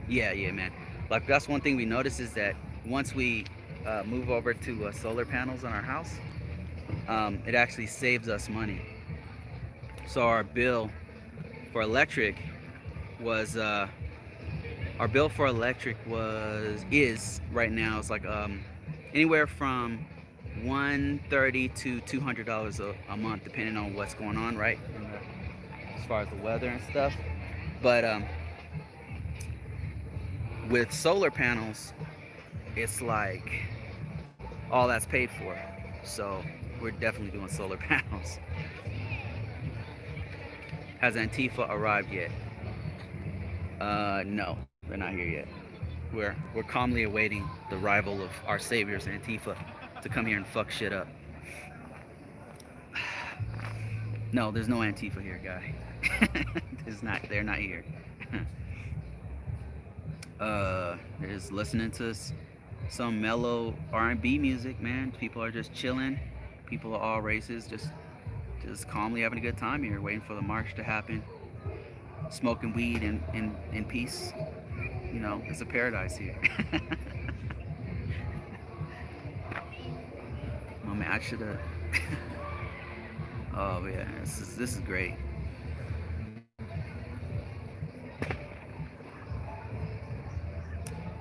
yeah, man. Like that's one thing we noticed is that once we move over to solar panels on our house, it actually saves us money. So our bill for electric was is right now, it's like anywhere from $130 to $200 a month, depending on what's going on, right? As far as the weather and stuff. But with solar panels, it's like all that's paid for. So we're definitely doing solar panels. Has Antifa arrived yet? No, they're not here yet. We're calmly awaiting the arrival of our saviors, Antifa, to come here and fuck shit up. No, there's no Antifa here, guy. They're not here. They're just listening to some mellow R&B music, man. People are just chilling. People of all races just calmly having a good time here, waiting for the march to happen. Smoking weed in peace. You know, it's a paradise here. Oh man, I should have. Oh yeah, this is great.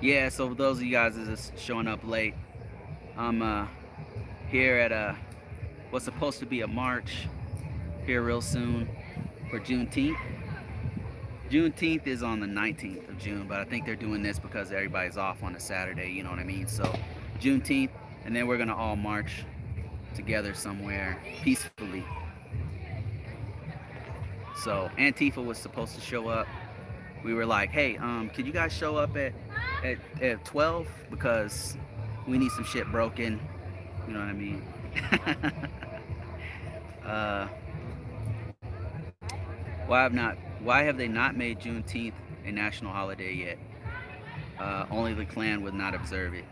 Yeah, so for those of you guys that is showing up late, I'm here at what's supposed to be a march here real soon for Juneteenth. Juneteenth is on the 19th of June, but I think they're doing this because everybody's off on a Saturday, you know what I mean? So Juneteenth, and then we're gonna all march together somewhere peacefully. So Antifa was supposed to show up. We were like, hey, could you guys show up at 12 because we need some shit broken, you know what I mean? uh, why have they not made Juneteenth a national holiday yet? Only the Klan would not observe it.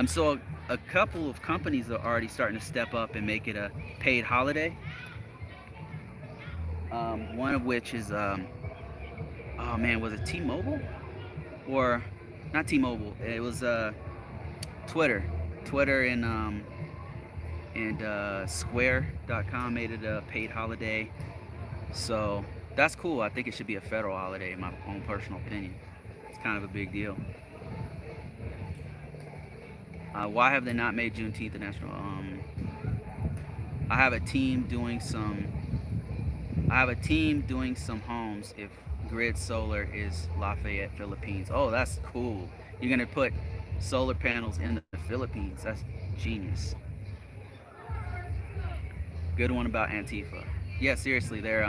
So a couple of companies are already starting to step up and make it a paid holiday. One of which is, oh man, was it T-Mobile? Or not T-Mobile? It was Twitter. Twitter and Square.com made it a paid holiday. So that's cool. I think it should be a federal holiday, in my own personal opinion. It's kind of a big deal. Why have they not made Juneteenth a national? I have a team doing some. I have a team doing some homes. If Grid Solar is Lafayette, Philippines. Oh, that's cool. You're gonna put solar panels in the Philippines. That's genius. Good one about Antifa. Yeah, seriously, they're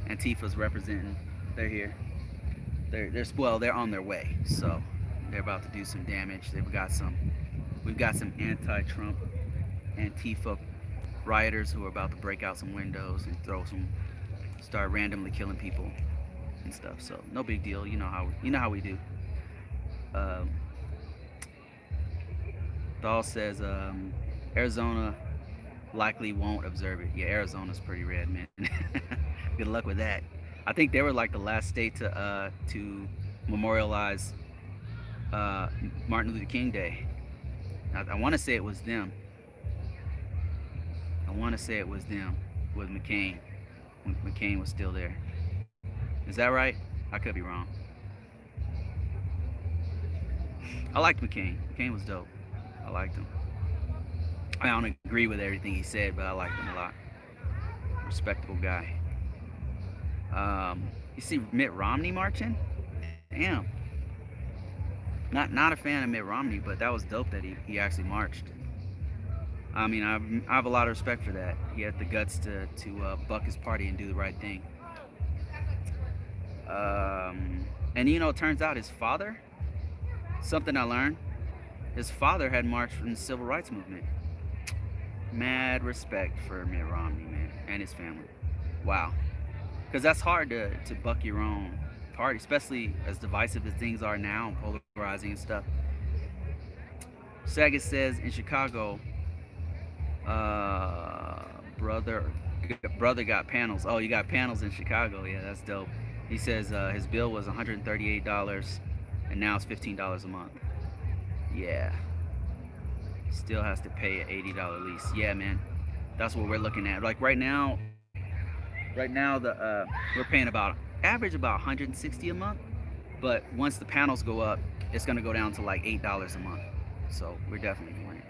Antifa's representing. They're here. They're well, they're on their way. So they're about to do some damage. We've got some anti-Trump Antifa rioters who are about to break out some windows and start randomly killing people and stuff. So no big deal. You know how we do. Um, Dahl says Arizona likely won't observe it. Yeah, Arizona's pretty red, man. Good luck with that. I think they were like the last state to memorialize uh, Martin Luther King Day. I want to say it was them. I want to say it was them with McCain when McCain was still there. Is that right? I could be wrong. I liked McCain. McCain was dope. I liked him. I don't agree with everything he said, but I liked him a lot. Respectable guy. You see Mitt Romney marching? Damn. Not a fan of Mitt Romney, but that was dope that he actually marched. I mean, I have a lot of respect for that. He had the guts to buck his party and do the right thing. And it turns out his father, something I learned, his father had marched in the civil rights movement. Mad respect for Mitt Romney, man, and his family. Wow. Because that's hard to buck your own party, especially as divisive as things are now and polarizing and stuff. Saget says in Chicago, uh, brother brother got panels. Oh, you got panels in Chicago. Yeah, that's dope. He says his bill was $138 and now it's $15 a month. Yeah, still has to pay an $80 lease. Yeah, man, that's what we're looking at. Like right now we're paying about average about 160 a month, but once the panels go up, it's gonna go down to like $8 a month. So we're definitely doing it.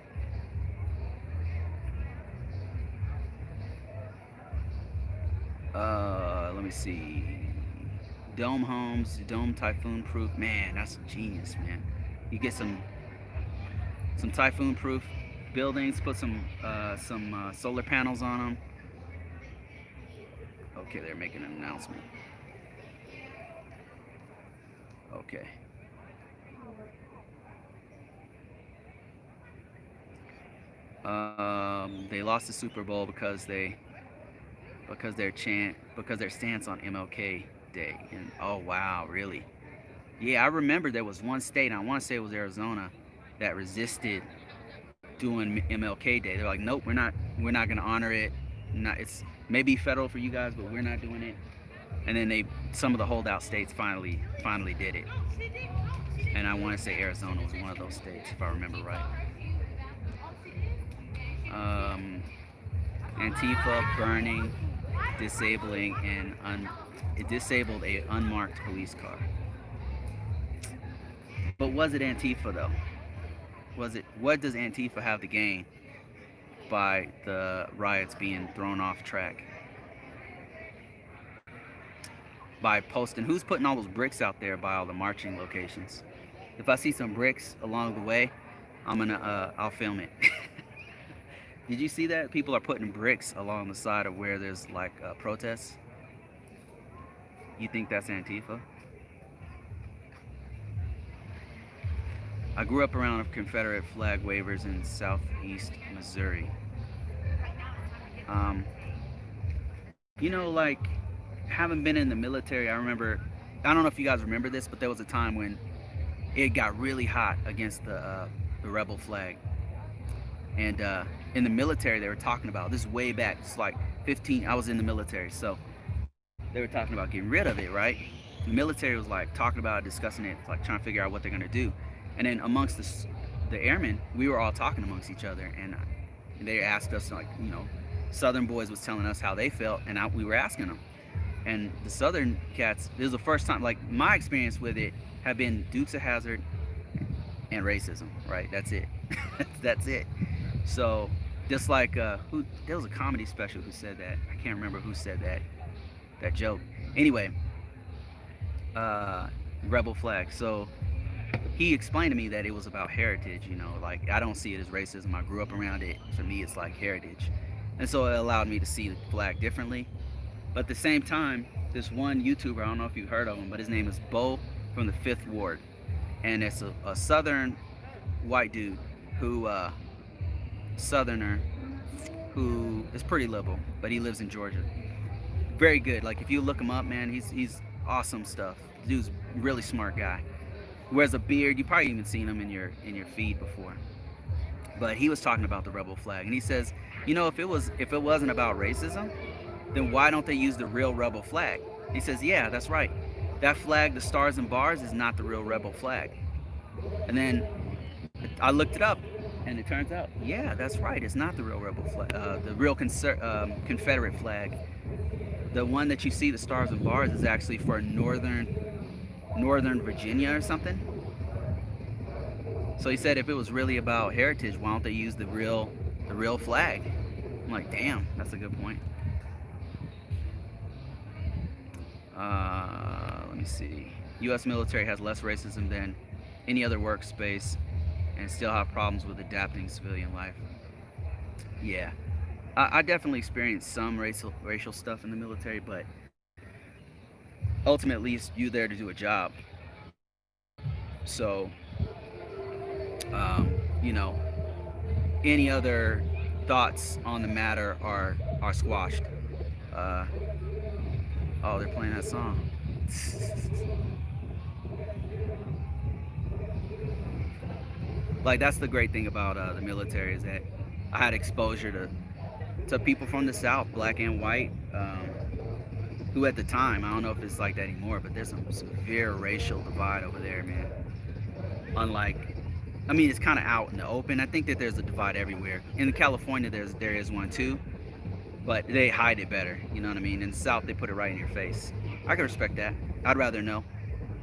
Let me see. Dome homes, dome typhoon proof. Man, that's genius, man. You get some typhoon proof buildings, put some solar panels on them. Okay, they're making an announcement. Okay. They lost the Super Bowl because their stance on MLK Day. And oh wow, really? Yeah, I remember there was one state, and I want to say it was Arizona, that resisted doing MLK Day. They're like, nope, we're not gonna honor it. Not it's maybe federal for you guys, but we're not doing it. And then some of the holdout states finally did it. And I want to say Arizona was one of those states, if I remember right. Um, Antifa burning, disabling, it disabled a unmarked police car. But was it Antifa though? Was it? What does Antifa have to gain by the riots being thrown off track? By posting, who's putting all those bricks out there by all the marching locations? If I see some bricks along the way, I'll film it. Did you see that? People are putting bricks along the side of where there's like protests. You think that's Antifa? I grew up around Confederate flag wavers in southeast Missouri. Um, like having been in the military, I don't know if you guys remember this, but there was a time when it got really hot against the rebel flag. And in the military, they were talking about this way back. It's like 15. I was in the military, so they were talking about getting rid of it, right? The military was like talking about it, discussing it, like trying to figure out what they're gonna do. And then amongst the airmen, we were all talking amongst each other, and they asked us, like, Southern boys was telling us how they felt, and we were asking them. And the Southern cats, this was the first time, like my experience with it have been Dukes of Hazzard and racism, right? That's it. That's it. So just like there was a comedy special who said that. I can't remember who said that joke. Anyway, rebel flag. So he explained to me that it was about heritage. Like I don't see it as racism. I grew up around it. For me, it's like heritage. and so it allowed me to see the flag differently. But at the same time, this one YouTuber, I don't know if you've heard of him, but his name is Bo from the Fifth Ward, and it's a southern white dude who southerner who is pretty liberal, but he lives in Georgia. Very good. Like if you look him up, man, he's awesome stuff. The dude's a really smart guy. Wears a beard. You probably even seen him in your feed before. But he was talking about the rebel flag, and he says, if it wasn't about racism, then why don't they use the real rebel flag? He says, yeah, that's right. That flag, the stars and bars, is not the real rebel flag. And then I looked it up, and it turns out, yeah, that's right. It's not the real rebel flag, the real Confederate flag. The one that you see, the stars and bars, is actually for Northern Virginia or something. So he said, if it was really about heritage, why don't they use the real flag? I'm like, damn, that's a good point. Let me see. U.S. military has less racism than any other workspace, and still have problems with adapting civilian life. Yeah, I definitely experienced some racial stuff in the military, but ultimately you there to do a job. So, you know, any other thoughts on the matter are squashed. Uh, oh, they're playing that song. Like that's the great thing about the military is that I had exposure to people from the South, black and white, who at the time, I don't know if it's like that anymore, but there's some severe racial divide over there, man. Unlike, I mean, it's kind of out in the open. I think that there's a divide everywhere. In California, there is one too, but they hide it better. You know what I mean? In the South, they put it right in your face. I can respect that. I'd rather know.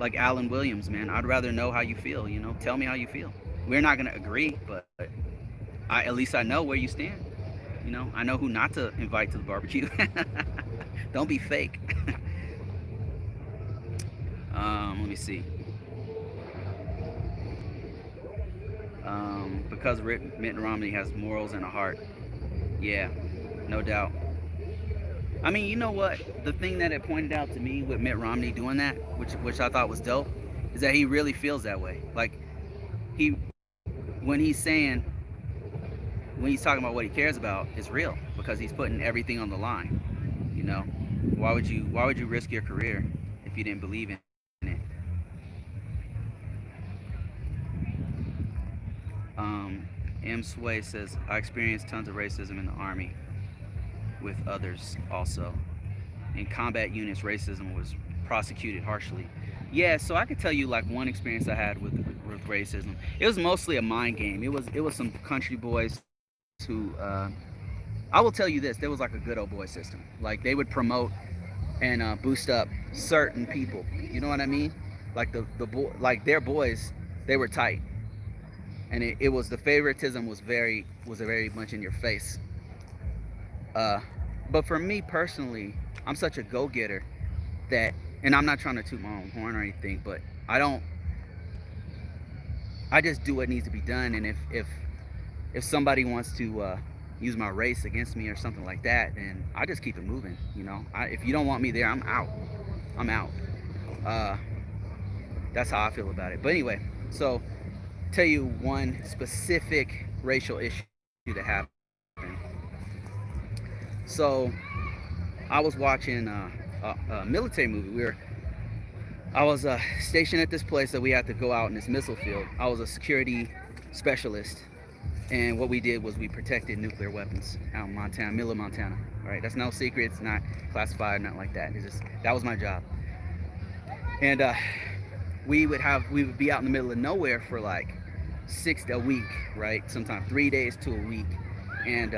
Like Alan Williams, man. I'd rather know how you feel. You know, tell me how you feel. We're not gonna agree, but at least I know where you stand. You know, I know who not to invite to the barbecue. Don't be fake. Let me see. Because Mitt Romney has morals and a heart. Yeah, no doubt. I mean, you know what? The thing that it pointed out to me with Mitt Romney doing that, which I thought was dope, is that he really feels that way. Like he, when he's saying, when he's talking about what he cares about, is real because he's putting everything on the line. You know, why would you risk your career if you didn't believe in it? M. Sway says, I experienced tons of racism in the Army with others also. In combat units, racism was prosecuted harshly. Yeah, so I could tell you like one experience I had with racism. It was mostly a mind game. It was some country boys who I will tell you this, there was like a good old boy system. Like they would promote and boost up certain people. You know what I mean? Like like their boys, they were tight, and it was the favoritism was very much in your face. Uh, but for me personally, I'm such a go-getter that, and I'm not trying to toot my own horn or anything, but I just do what needs to be done, and if somebody wants to use my race against me or something like that, then I just keep it moving. You know, if you don't want me there, I'm out. I'm out. Uh, that's how I feel about it. But anyway, so tell you one specific racial issue that happened. So I was watching a military movie. I was stationed at this place that we had to go out in this missile field. I was a security specialist, and what we did was we protected nuclear weapons out in Montana, middle of Montana. Right? That's no secret. It's not classified, nothing like that. It's just that was my job. And we would be out in the middle of nowhere for like a week, right? Sometimes 3 days to a week, and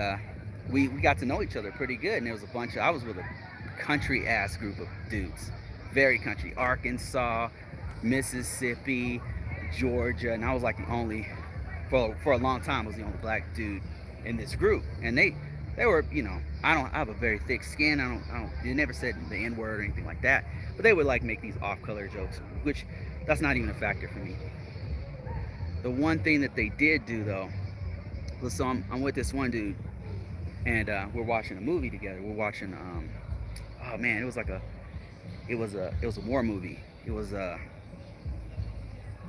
we got to know each other pretty good. And there was I was with a country ass group of dudes, very country, Arkansas, Mississippi, Georgia, and I was like the only, for a long time, I was the only black dude in this group. And they were, you know, I have a very thick skin. They never said the N word or anything like that, but they would like make these off-color jokes, which that's not even a factor for me. The one thing that they did do though was, so I'm with this one dude, and we're watching a movie together. We're watching oh man, it was a war movie. It was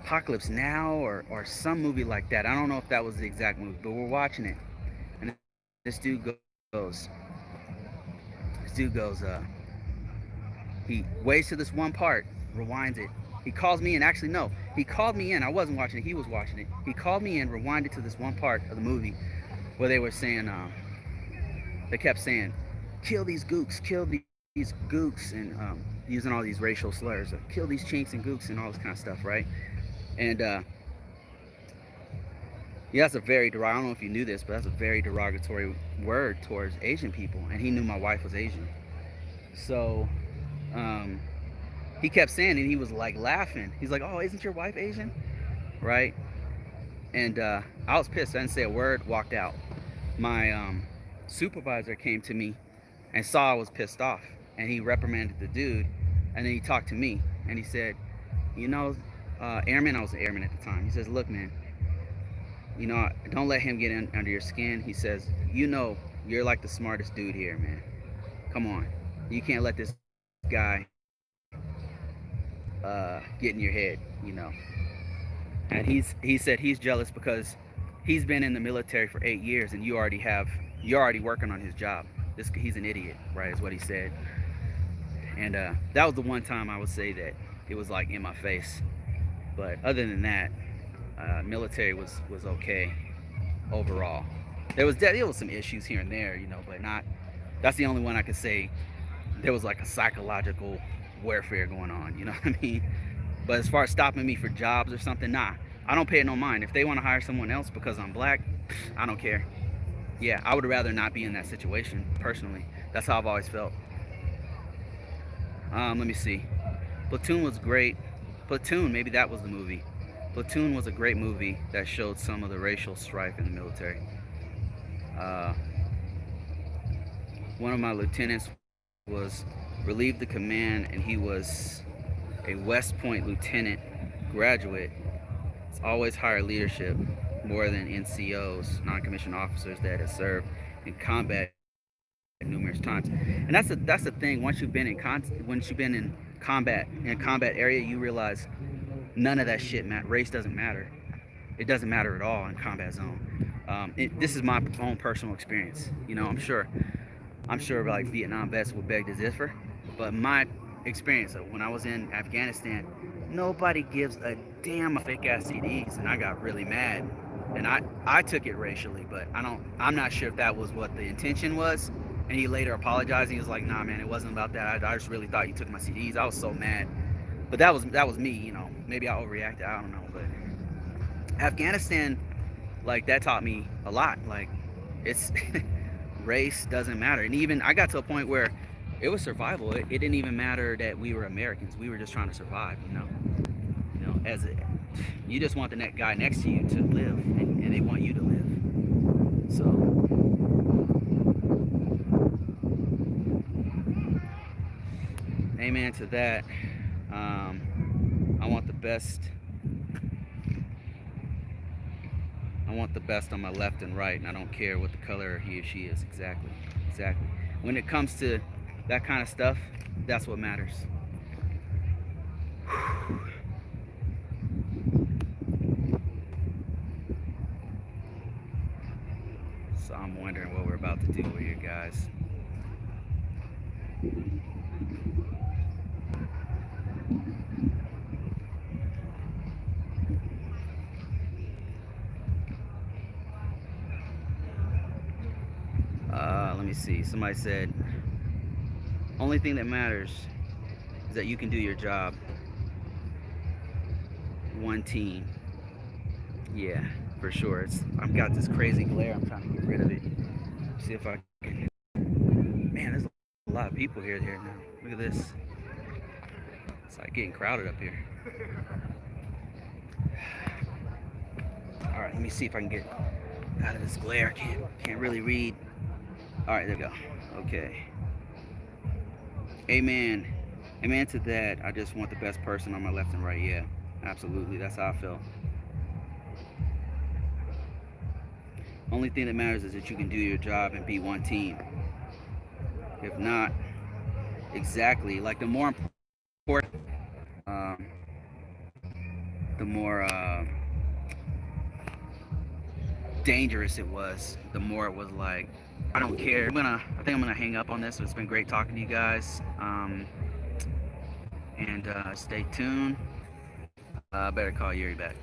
Apocalypse Now or some movie like that. I don't know if that was the exact movie, but we're watching it, and this dude goes, he waits to this one part, rewinds it. He calls me in. Actually, no, he called me in. I wasn't watching it. He was watching it. He called me in, rewinded to this one part of the movie where they were saying, they kept saying, kill these gooks, and using all these racial slurs, kill these chinks and gooks and all this kind of stuff, right? And yeah, that's a very I don't know if you knew this, but that's a very derogatory word towards Asian people. And he knew my wife was Asian, so um, he kept saying it. And he was like laughing. He's like, "Oh, isn't your wife Asian?" Right? And I was pissed. I didn't say a word. Walked out. My supervisor came to me and saw I was pissed off, and he reprimanded the dude. And then he talked to me, and he said, "You know, airman. I was an airman at the time. He says, look, man, you know, don't let him get under your skin." He says, you know, you're like the smartest dude here, man. Come on, you can't let this guy get in your head, you know. And he said he's jealous because he's been in the military for 8 years, and you're already working on his job. He's an idiot, right? Is what he said. And that was the one time I would say that it was like in my face. But other than that, military was okay overall. There was some issues here and there, you know, but not. That's the only one I could say there was like a psychological warfare going on. You know what I mean? But as far as stopping me for jobs or something, nah, I don't pay it no mind. If they want to hire someone else because I'm black, I don't care. Yeah, I would rather not be in that situation personally. That's how I've always felt. Let me see. Platoon was great. Platoon, maybe that was the movie. Platoon was a great movie that showed some of the racial strife in the military. Uh, one of my lieutenants was relieved the command, and he was a West Point lieutenant graduate. It's always higher leadership more than NCOs, non-commissioned officers that have served in combat numerous times. And that's the thing. Once you've been in a combat area, you realize none of that shit matters. Race doesn't matter. It doesn't matter at all in combat zone. This is my own personal experience. You know, I'm sure like Vietnam vets would beg to differ, but my experience of when I was in Afghanistan, nobody gives a damn about fake ass CDs, and I got really mad, and I took it racially, but I'm not sure if that was what the intention was. And he later apologized. He was like, "Nah, man, it wasn't about that. I just really thought you took my CDs." I was so mad, but that was me. You know, maybe I overreacted. I don't know, but Afghanistan, like that taught me a lot. Like it's race doesn't matter. And even I got to a point where it was survival. It didn't even matter that we were Americans. We were just trying to survive. You know, you just want the guy next to you to live, and they want you to live. So amen to that. I want the best. I want the best on my left and right, and I don't care what the color he or she is. Exactly, exactly. When it comes to that kind of stuff, that's what matters. So I'm wondering what we're about to do here, guys. Let me see. Somebody said, only thing that matters is that you can do your job. One team. Yeah, for sure. I've got this crazy glare. I'm trying to get rid of it. See if I can. Man, there's a lot of people here now. Look at this. It's like getting crowded up here. All right, let me see if I can get out of this glare. Can't really read. All right, there we go. Okay. Amen. Amen to that. I just want the best person on my left and right. Yeah, absolutely. That's how I feel. Only thing that matters is that you can do your job and be one team. If not, exactly, like the more important, um, the more dangerous it was, the more it was like, I don't care. I think I'm gonna hang up on this. It's been great talking to you guys. And stay tuned. I better call Yuri back.